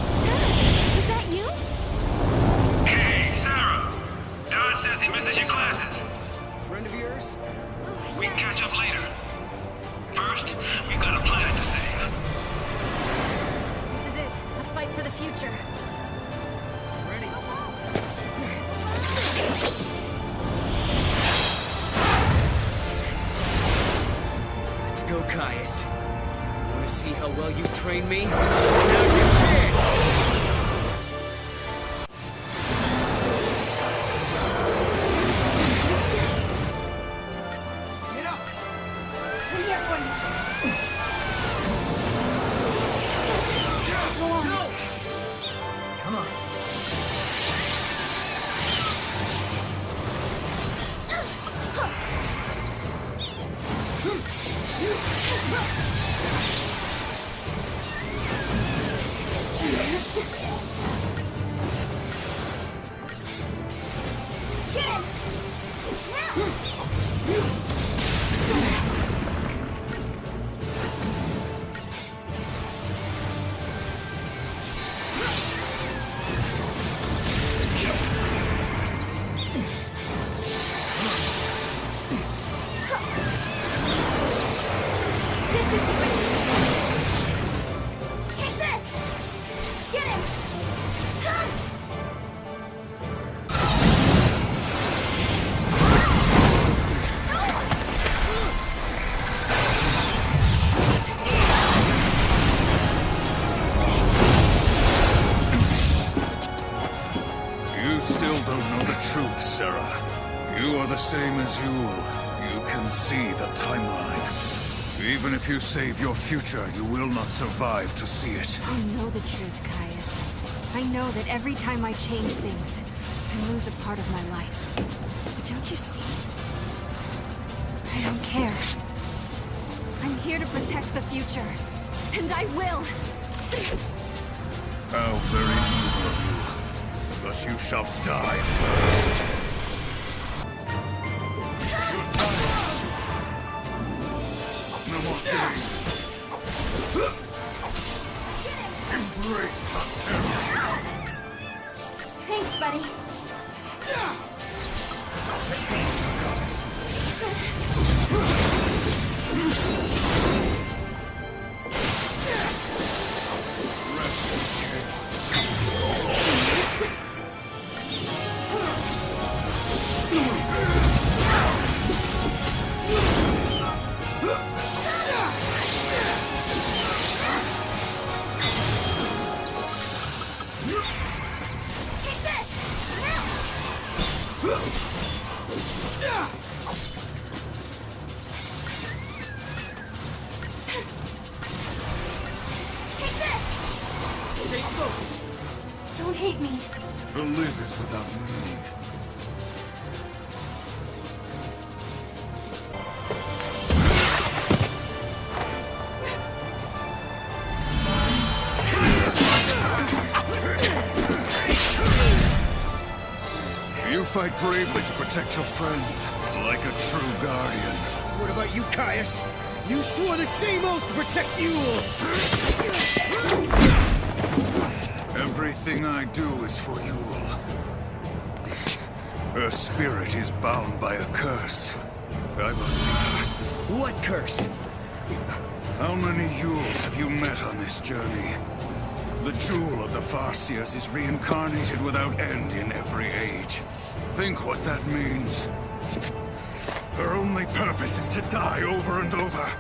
Saz, is that you? Hey, Sarah! Dodge says he misses your classes. Friend of yours? We can catch up later. First, we've got a planet to save. This is it. A fight for the future. Ready. Let's go, Caius. Want to see how well you've trained me? Now's your chance! Get up! Come on. This should do it! Take this! Get him! You are the same as Yule. You can see the timeline. Even if you save your future, you will not survive to see it. I know the truth, Caius. I know that every time I change things, I lose a part of my life. But don't you see? I don't care. I'm here to protect the future. And I will! How very noble of you. But you shall die first. No more games. Embrace the terror. Thanks, buddy. Don't hate me. To live is without meaning. You fight bravely to protect your friends, like a true guardian. What about you, Caius? You swore the same oath to protect Yule! Everything I do is for Yule. Her spirit is bound by a curse. I will save her. What curse? How many Yules have you met on this journey? The jewel of the Farseers is reincarnated without end in every age. Think what that means. Her only purpose is to die over and over.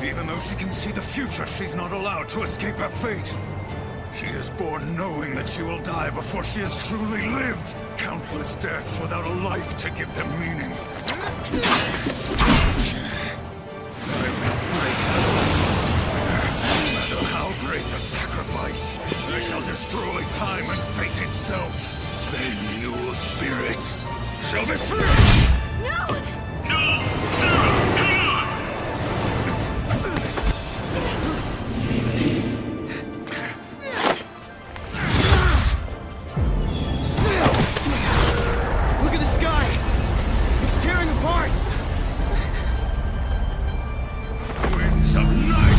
Even though she can see the future, she's not allowed to escape her fate. She is born knowing that she will die before she has truly lived. Countless deaths without a life to give them meaning. I will break the cycle of despair. No matter how great the sacrifice, I shall destroy time and fate itself. Then Yule's spirit shall be free! No! No! Sarah, hang on! Look at the sky! It's tearing apart! Winds of night!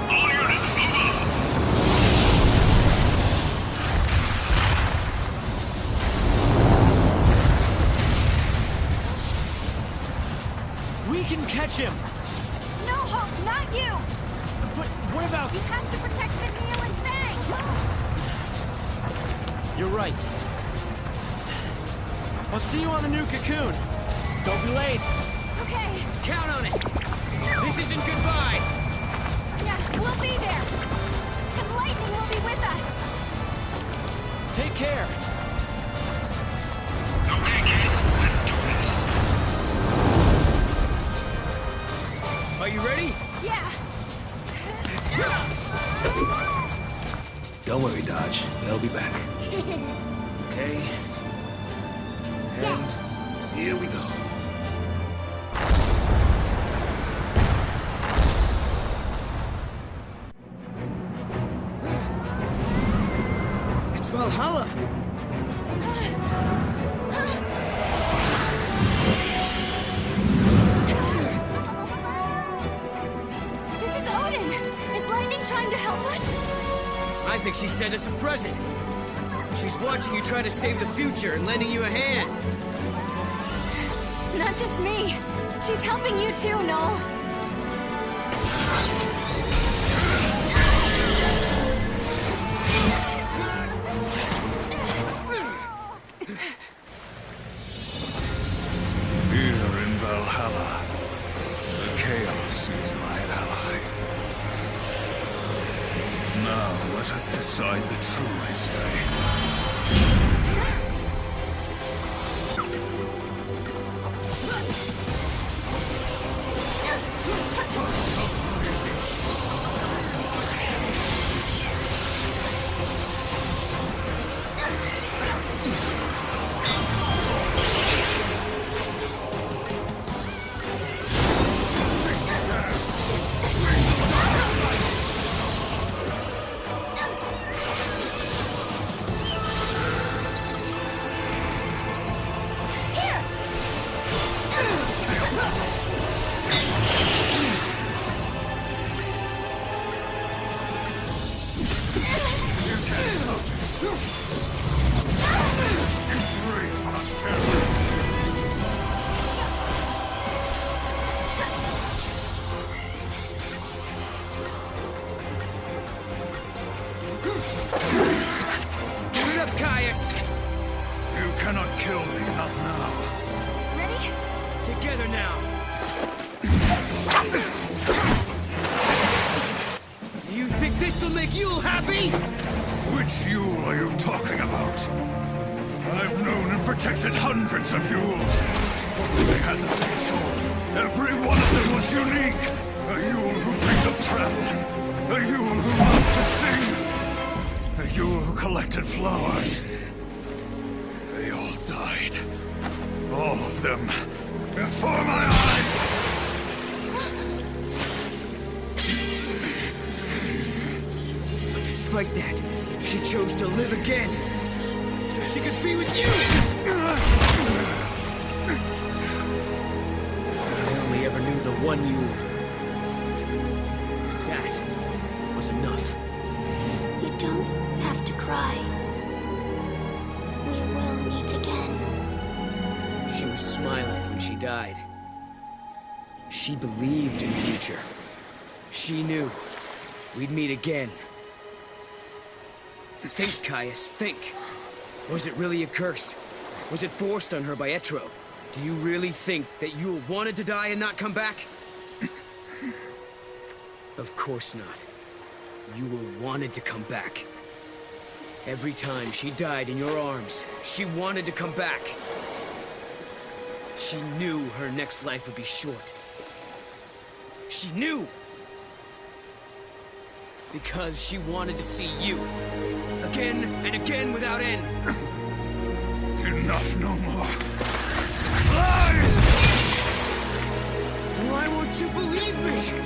All units, move up! We can catch him! No, Hope, not you! But what about... You have to protect McNeil and Fang! You're right. I'll see you on the new cocoon. Don't be late. Okay. Count on it. This isn't goodbye. Yeah, we'll be there. And Lightning will be with us. Take care. Okay, kids, let's do this. Are you ready? Yeah. Don't worry, Dodge. They'll be back. Okay. And here we go. It's Valhalla. This is Odin. Is Lightning trying to help us? I think she sent us a present. She's watching you try to save the future and lending you a hand. Not just me. She's helping you too, Noel. Valhalla. The chaos is my ally. Now let us decide the true history. Which Yule are you talking about? I've known and protected hundreds of Yules. They had the same soul. Every one of them was unique. A Yule who dreamed of travel. A Yule who loved to sing. A Yule who collected flowers. They all died. All of them. Before my eyes! Despite that, she chose to live again, so she could be with you! I only ever knew the one you. That was enough. You don't have to cry. We will meet again. She was smiling when she died. She believed in the future. She knew we'd meet again. Think, Caius, think. Was it really a curse? Was it forced on her by Etro? Do you really think that Yule wanted to die and not come back? Of course not. Yule wanted to come back. Every time she died in your arms, she wanted to come back. She knew her next life would be short. She knew! Because she wanted to see you. Again and again without end. Enough, no more. Lies! Why won't you believe me?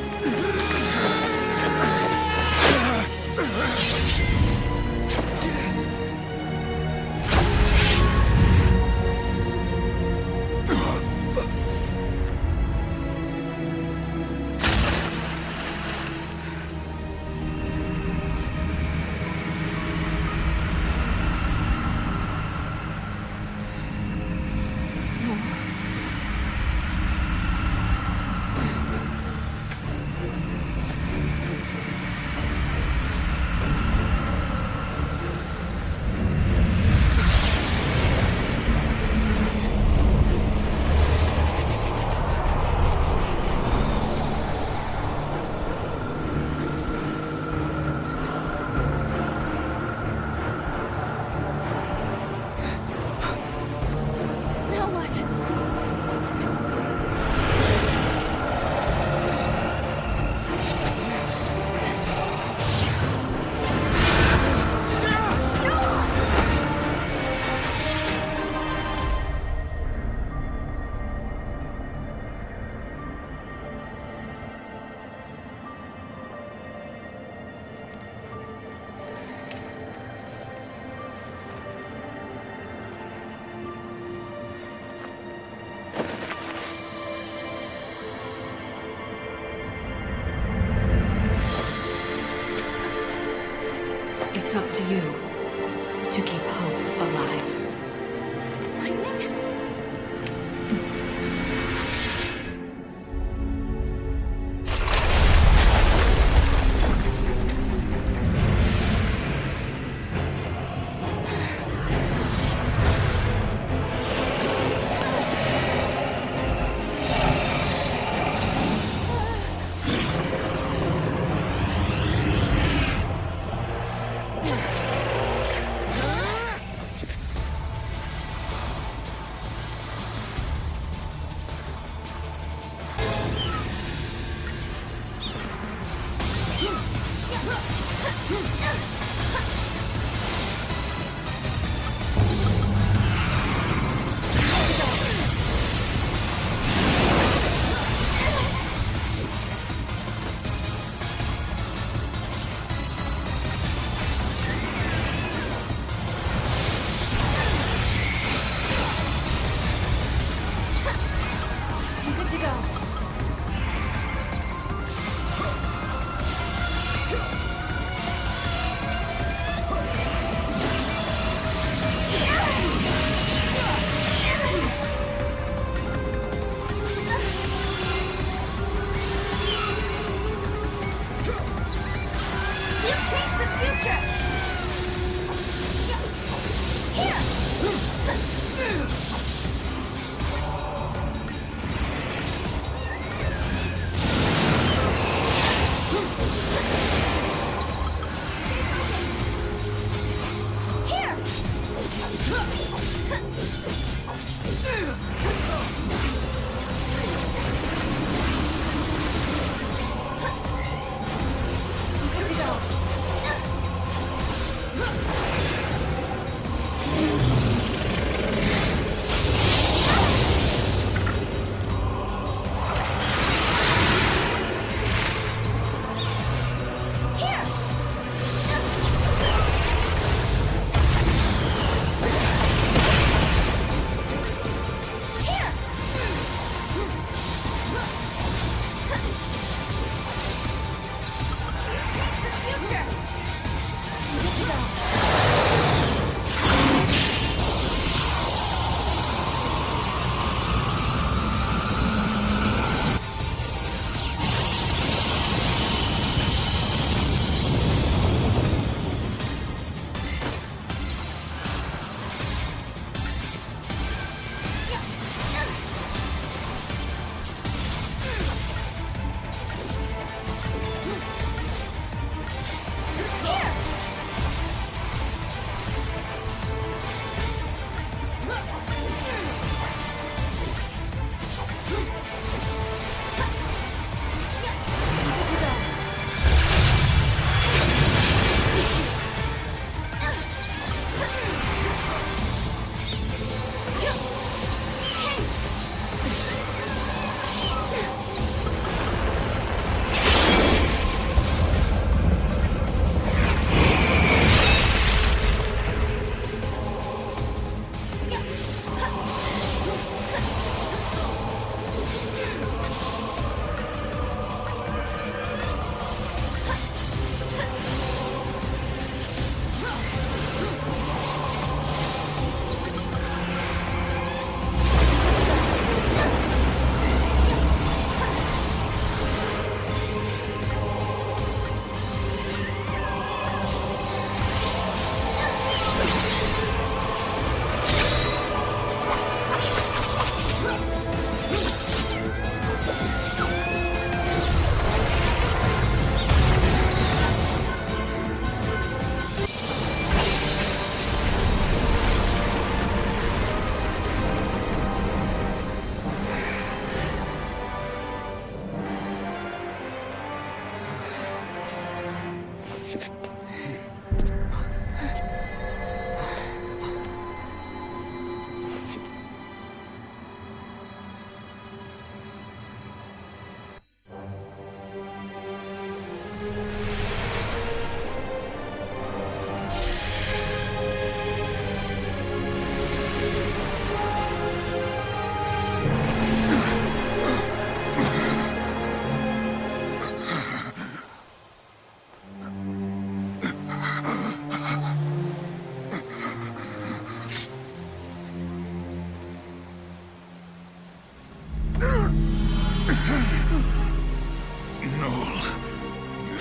It's up to you to keep hope alive.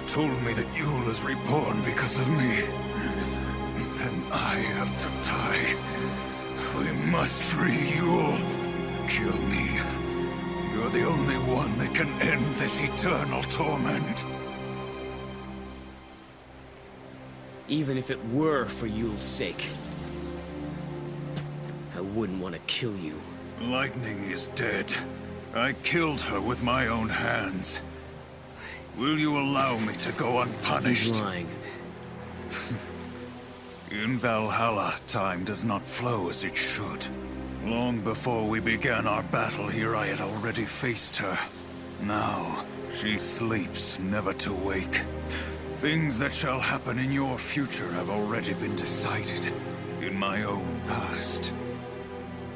Told me that Yule is reborn because of me. Then I have to die. We must free Yule. Kill me. You're the only one that can end this eternal torment. Even if it were for Yule's sake, I wouldn't want to kill you. Lightning is dead. I killed her with my own hands. Will you allow me to go unpunished? He's lying. In Valhalla, time does not flow as it should. Long before we began our battle here, I had already faced her. Now, she sleeps, never to wake. Things that shall happen in your future have already been decided in my own past.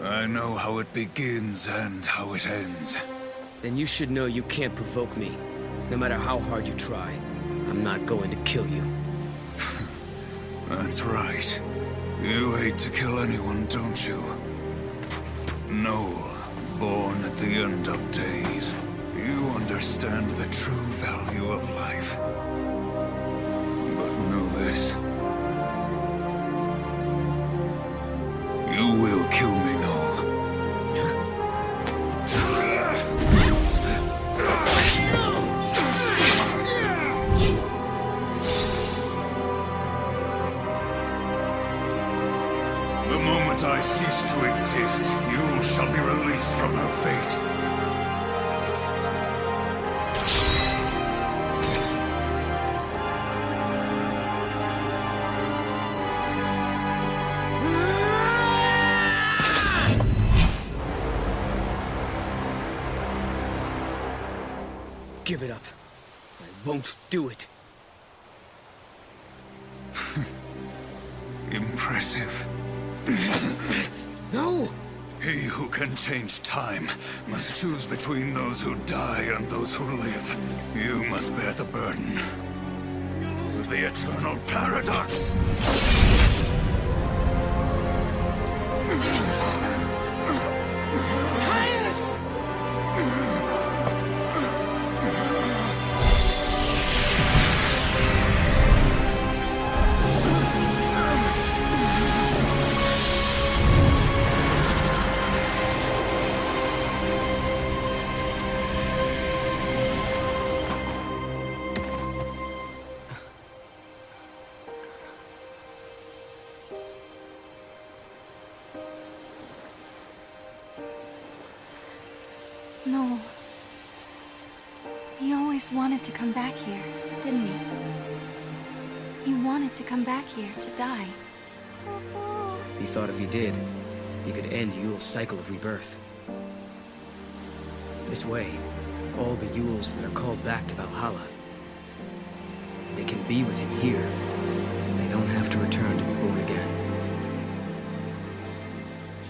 I know how it begins and how it ends. Then you should know you can't provoke me. No matter how hard you try, I'm not going to kill you. That's right. You hate to kill anyone, don't you? Noel, born at the end of days. You understand the true value of life. But know this. You will kill me, Noel. I cease to exist, Yule shall be released from her fate. Give it up. I won't do it. Impressive. No! He who can change time must choose between those who die and those who live. You must bear the burden. The eternal paradox! Caius! Noel. He always wanted to come back here, didn't he? He wanted to come back here to die. He thought if he did, he could end Yule's cycle of rebirth. This way, all the Yules that are called back to Valhalla, they can be with him here. They don't have to return to be born again.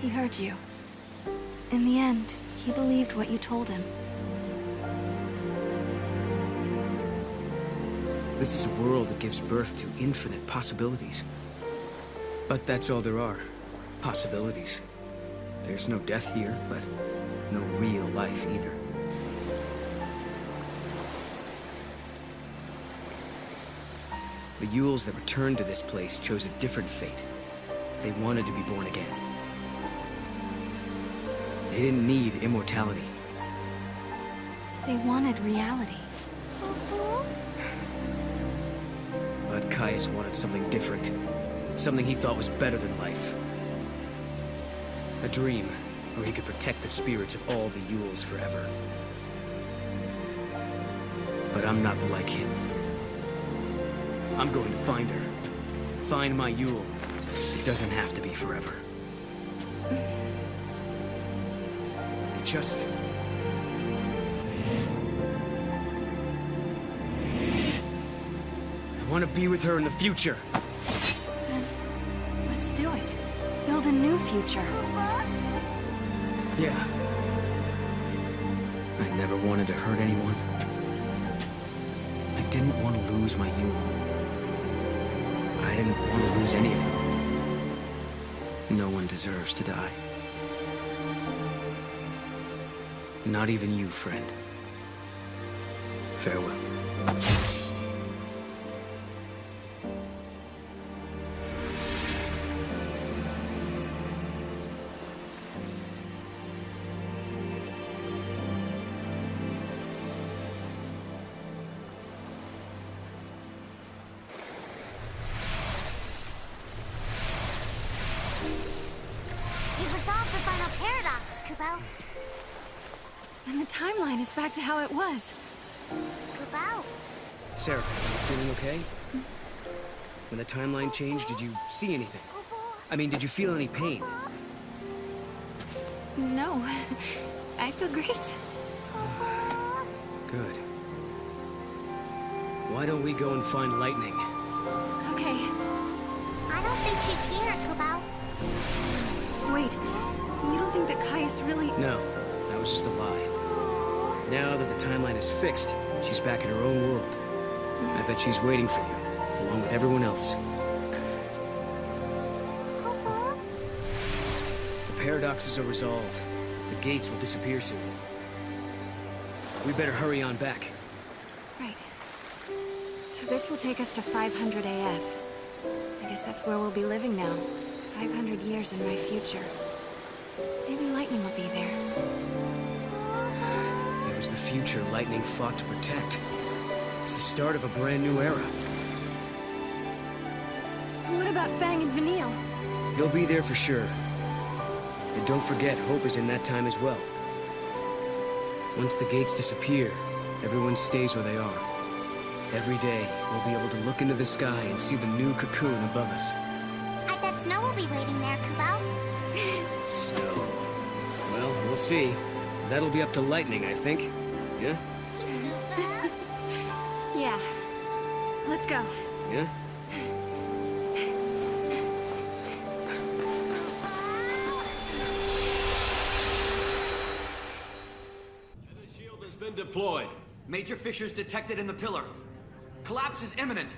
He heard you. In the end, he believed what you told him. This is a world that gives birth to infinite possibilities. But that's all there are. Possibilities. There's no death here, but no real life either. The Yules that returned to this place chose a different fate. They wanted to be born again. They didn't need immortality. They wanted reality. But Caius wanted something different. Something he thought was better than life. A dream where he could protect the spirits of all the Yules forever. But I'm not like him. I'm going to find her. Find my Yule. It doesn't have to be forever. Just... I want to be with her in the future. Then, let's do it. Build a new future. Yeah. I never wanted to hurt anyone. I didn't want to lose my Yule. I didn't want to lose any of them. No one deserves to die. Not even you, friend. Farewell. And the timeline is back to how it was. Sarah, are you feeling okay? When the timeline changed, did you see anything? I mean, did you feel any pain? No. I feel great. Good. Why don't we go and find Lightning? Okay. I don't think she's here, Kubao. Wait. You don't think that Caius really... No. That was just a lie. Now that the timeline is fixed, she's back in her own world. I bet she's waiting for you, along with everyone else. The paradoxes are resolved. The gates will disappear soon. We better hurry on back. Right. So this will take us to 500 AF. I guess that's where we'll be living now. 500 years in my future. Maybe Lightning will be there. It was the future Lightning fought to protect. It's the start of a brand new era. What about Fang and Vanille? They'll be there for sure. And don't forget, Hope is in that time as well. Once the gates disappear, everyone stays where they are. Every day, we'll be able to look into the sky and see the new cocoon above us. I bet Snow will be waiting there, Kubao. Snow. Well, we'll see. That'll be up to Lightning, I think. Yeah? Yeah. Let's go. Yeah? Been deployed. Major fissures detected in the pillar. Collapse is imminent.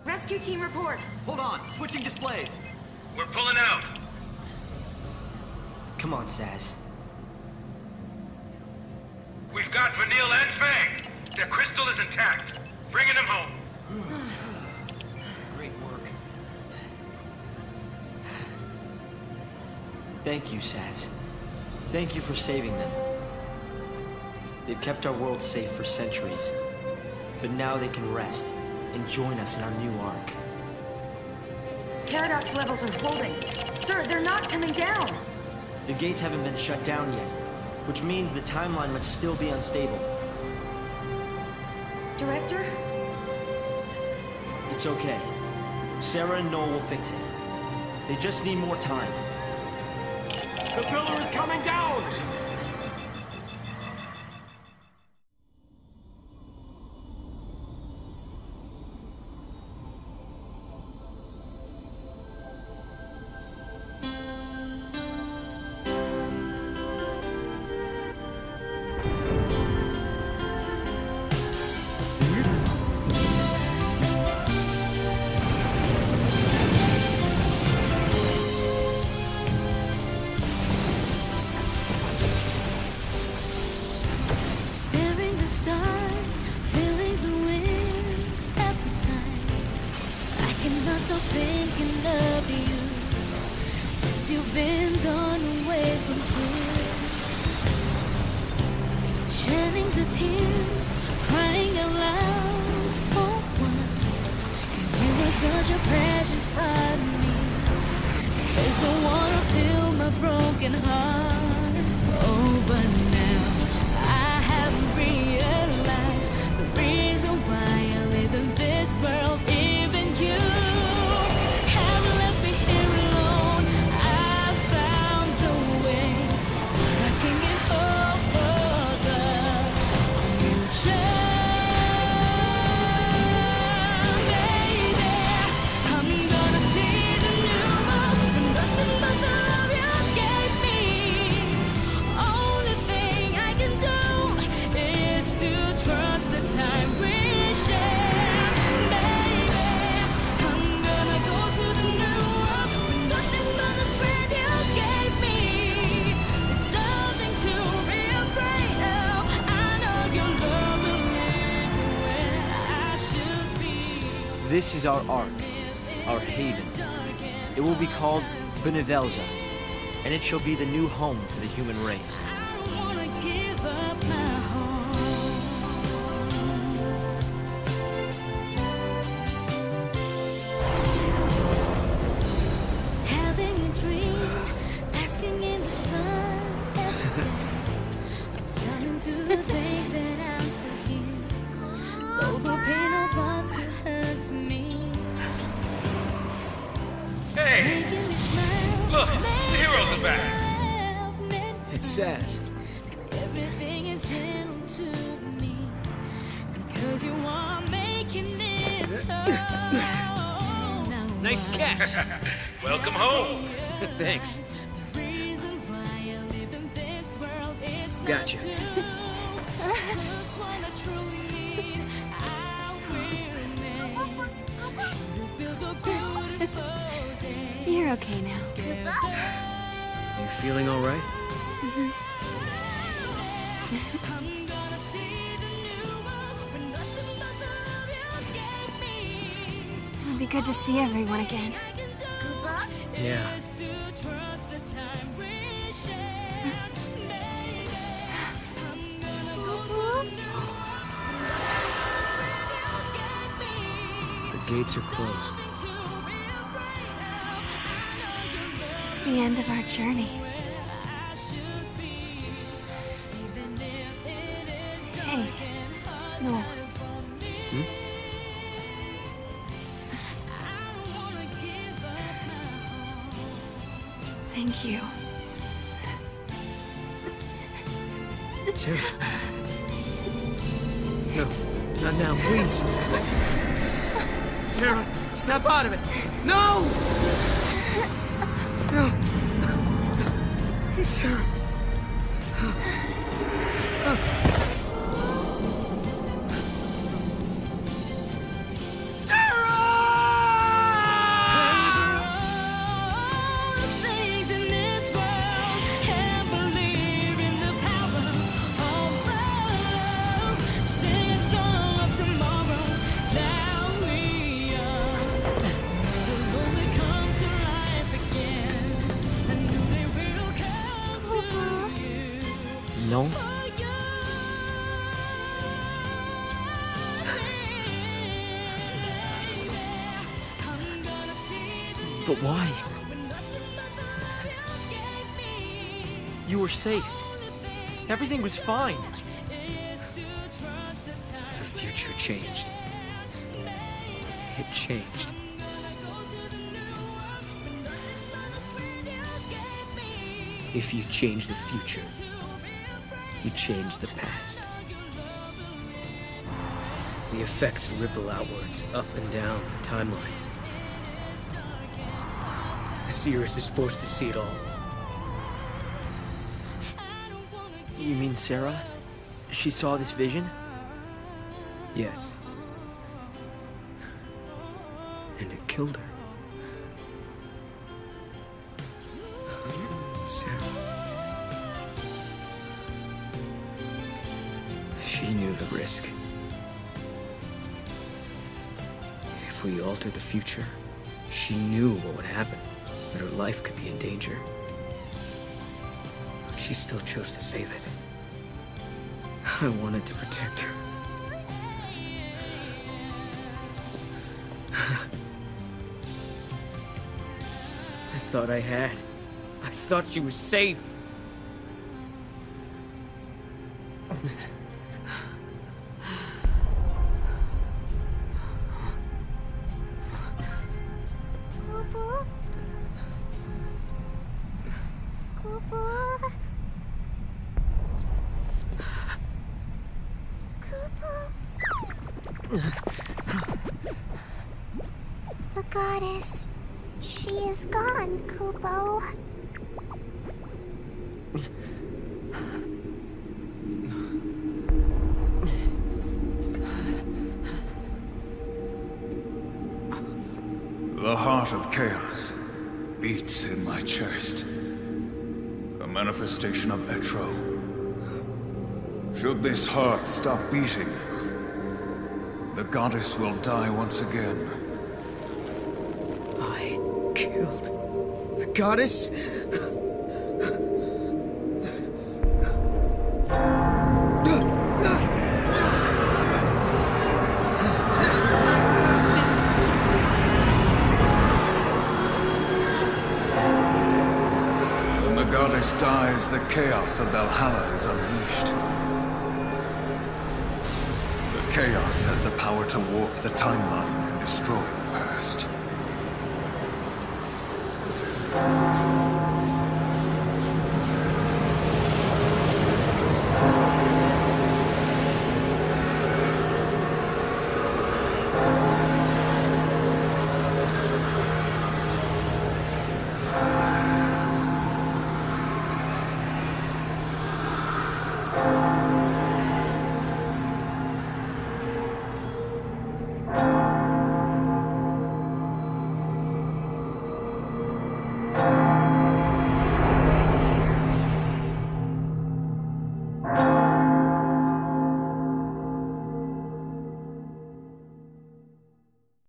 Rescue team report. Hold on, switching displays. We're pulling out. Come on, Saz. We've got Vanille and Fang. Their crystal is intact. Bringing them home. Great work. Thank you, Saz. Thank you for saving them. They've kept our world safe for centuries. But now they can rest and join us in our new arc. Paradox levels are holding. Sir, they're not coming down. The gates haven't been shut down yet, which means the timeline must still be unstable. Director? It's okay. Sarah and Noel will fix it. They just need more time. The pillar is coming down! Realized the reason why I live in this world, even This is our ark, our haven. It will be called Vivez, and it shall be the new home for the human race. Having a dream, basking in the sun every day. I'm starting to think that I'm still here, though the pain of us still hurts me. Hey! Making me smile, Look, the heroes are back! It says. Everything is gentle to me, because you are making it so. Nice catch. Welcome home. Thanks. Gotcha. You're okay now. You feeling all right? It'll be good to see everyone again. Yeah. The gates are closed. It's the end of our journey. Hey, no. Thank you. Sarah. No, not now, please. Sarah, snap out of it. No! No. Sarah. No? But why? You were safe. Everything was fine. The future changed. It changed. If you change the future, you change the past. The effects ripple outwards, up and down the timeline. The seeress is forced to see it all. You mean Sarah? She saw this vision? Yes. And it killed her. Sarah. She knew the risk. If we altered the future, she knew what would happen, that her life could be in danger. But she still chose to save it. I wanted to protect her. I thought I had. I thought she was safe. The goddess. She is gone, Kupo. The heart of chaos beats in my chest. A manifestation of Etro. Should this heart stop beating, the goddess will die once again. killed the goddess? When the goddess dies, the chaos of Valhalla is unleashed. The chaos has the power to warp the timeline and destroy the past.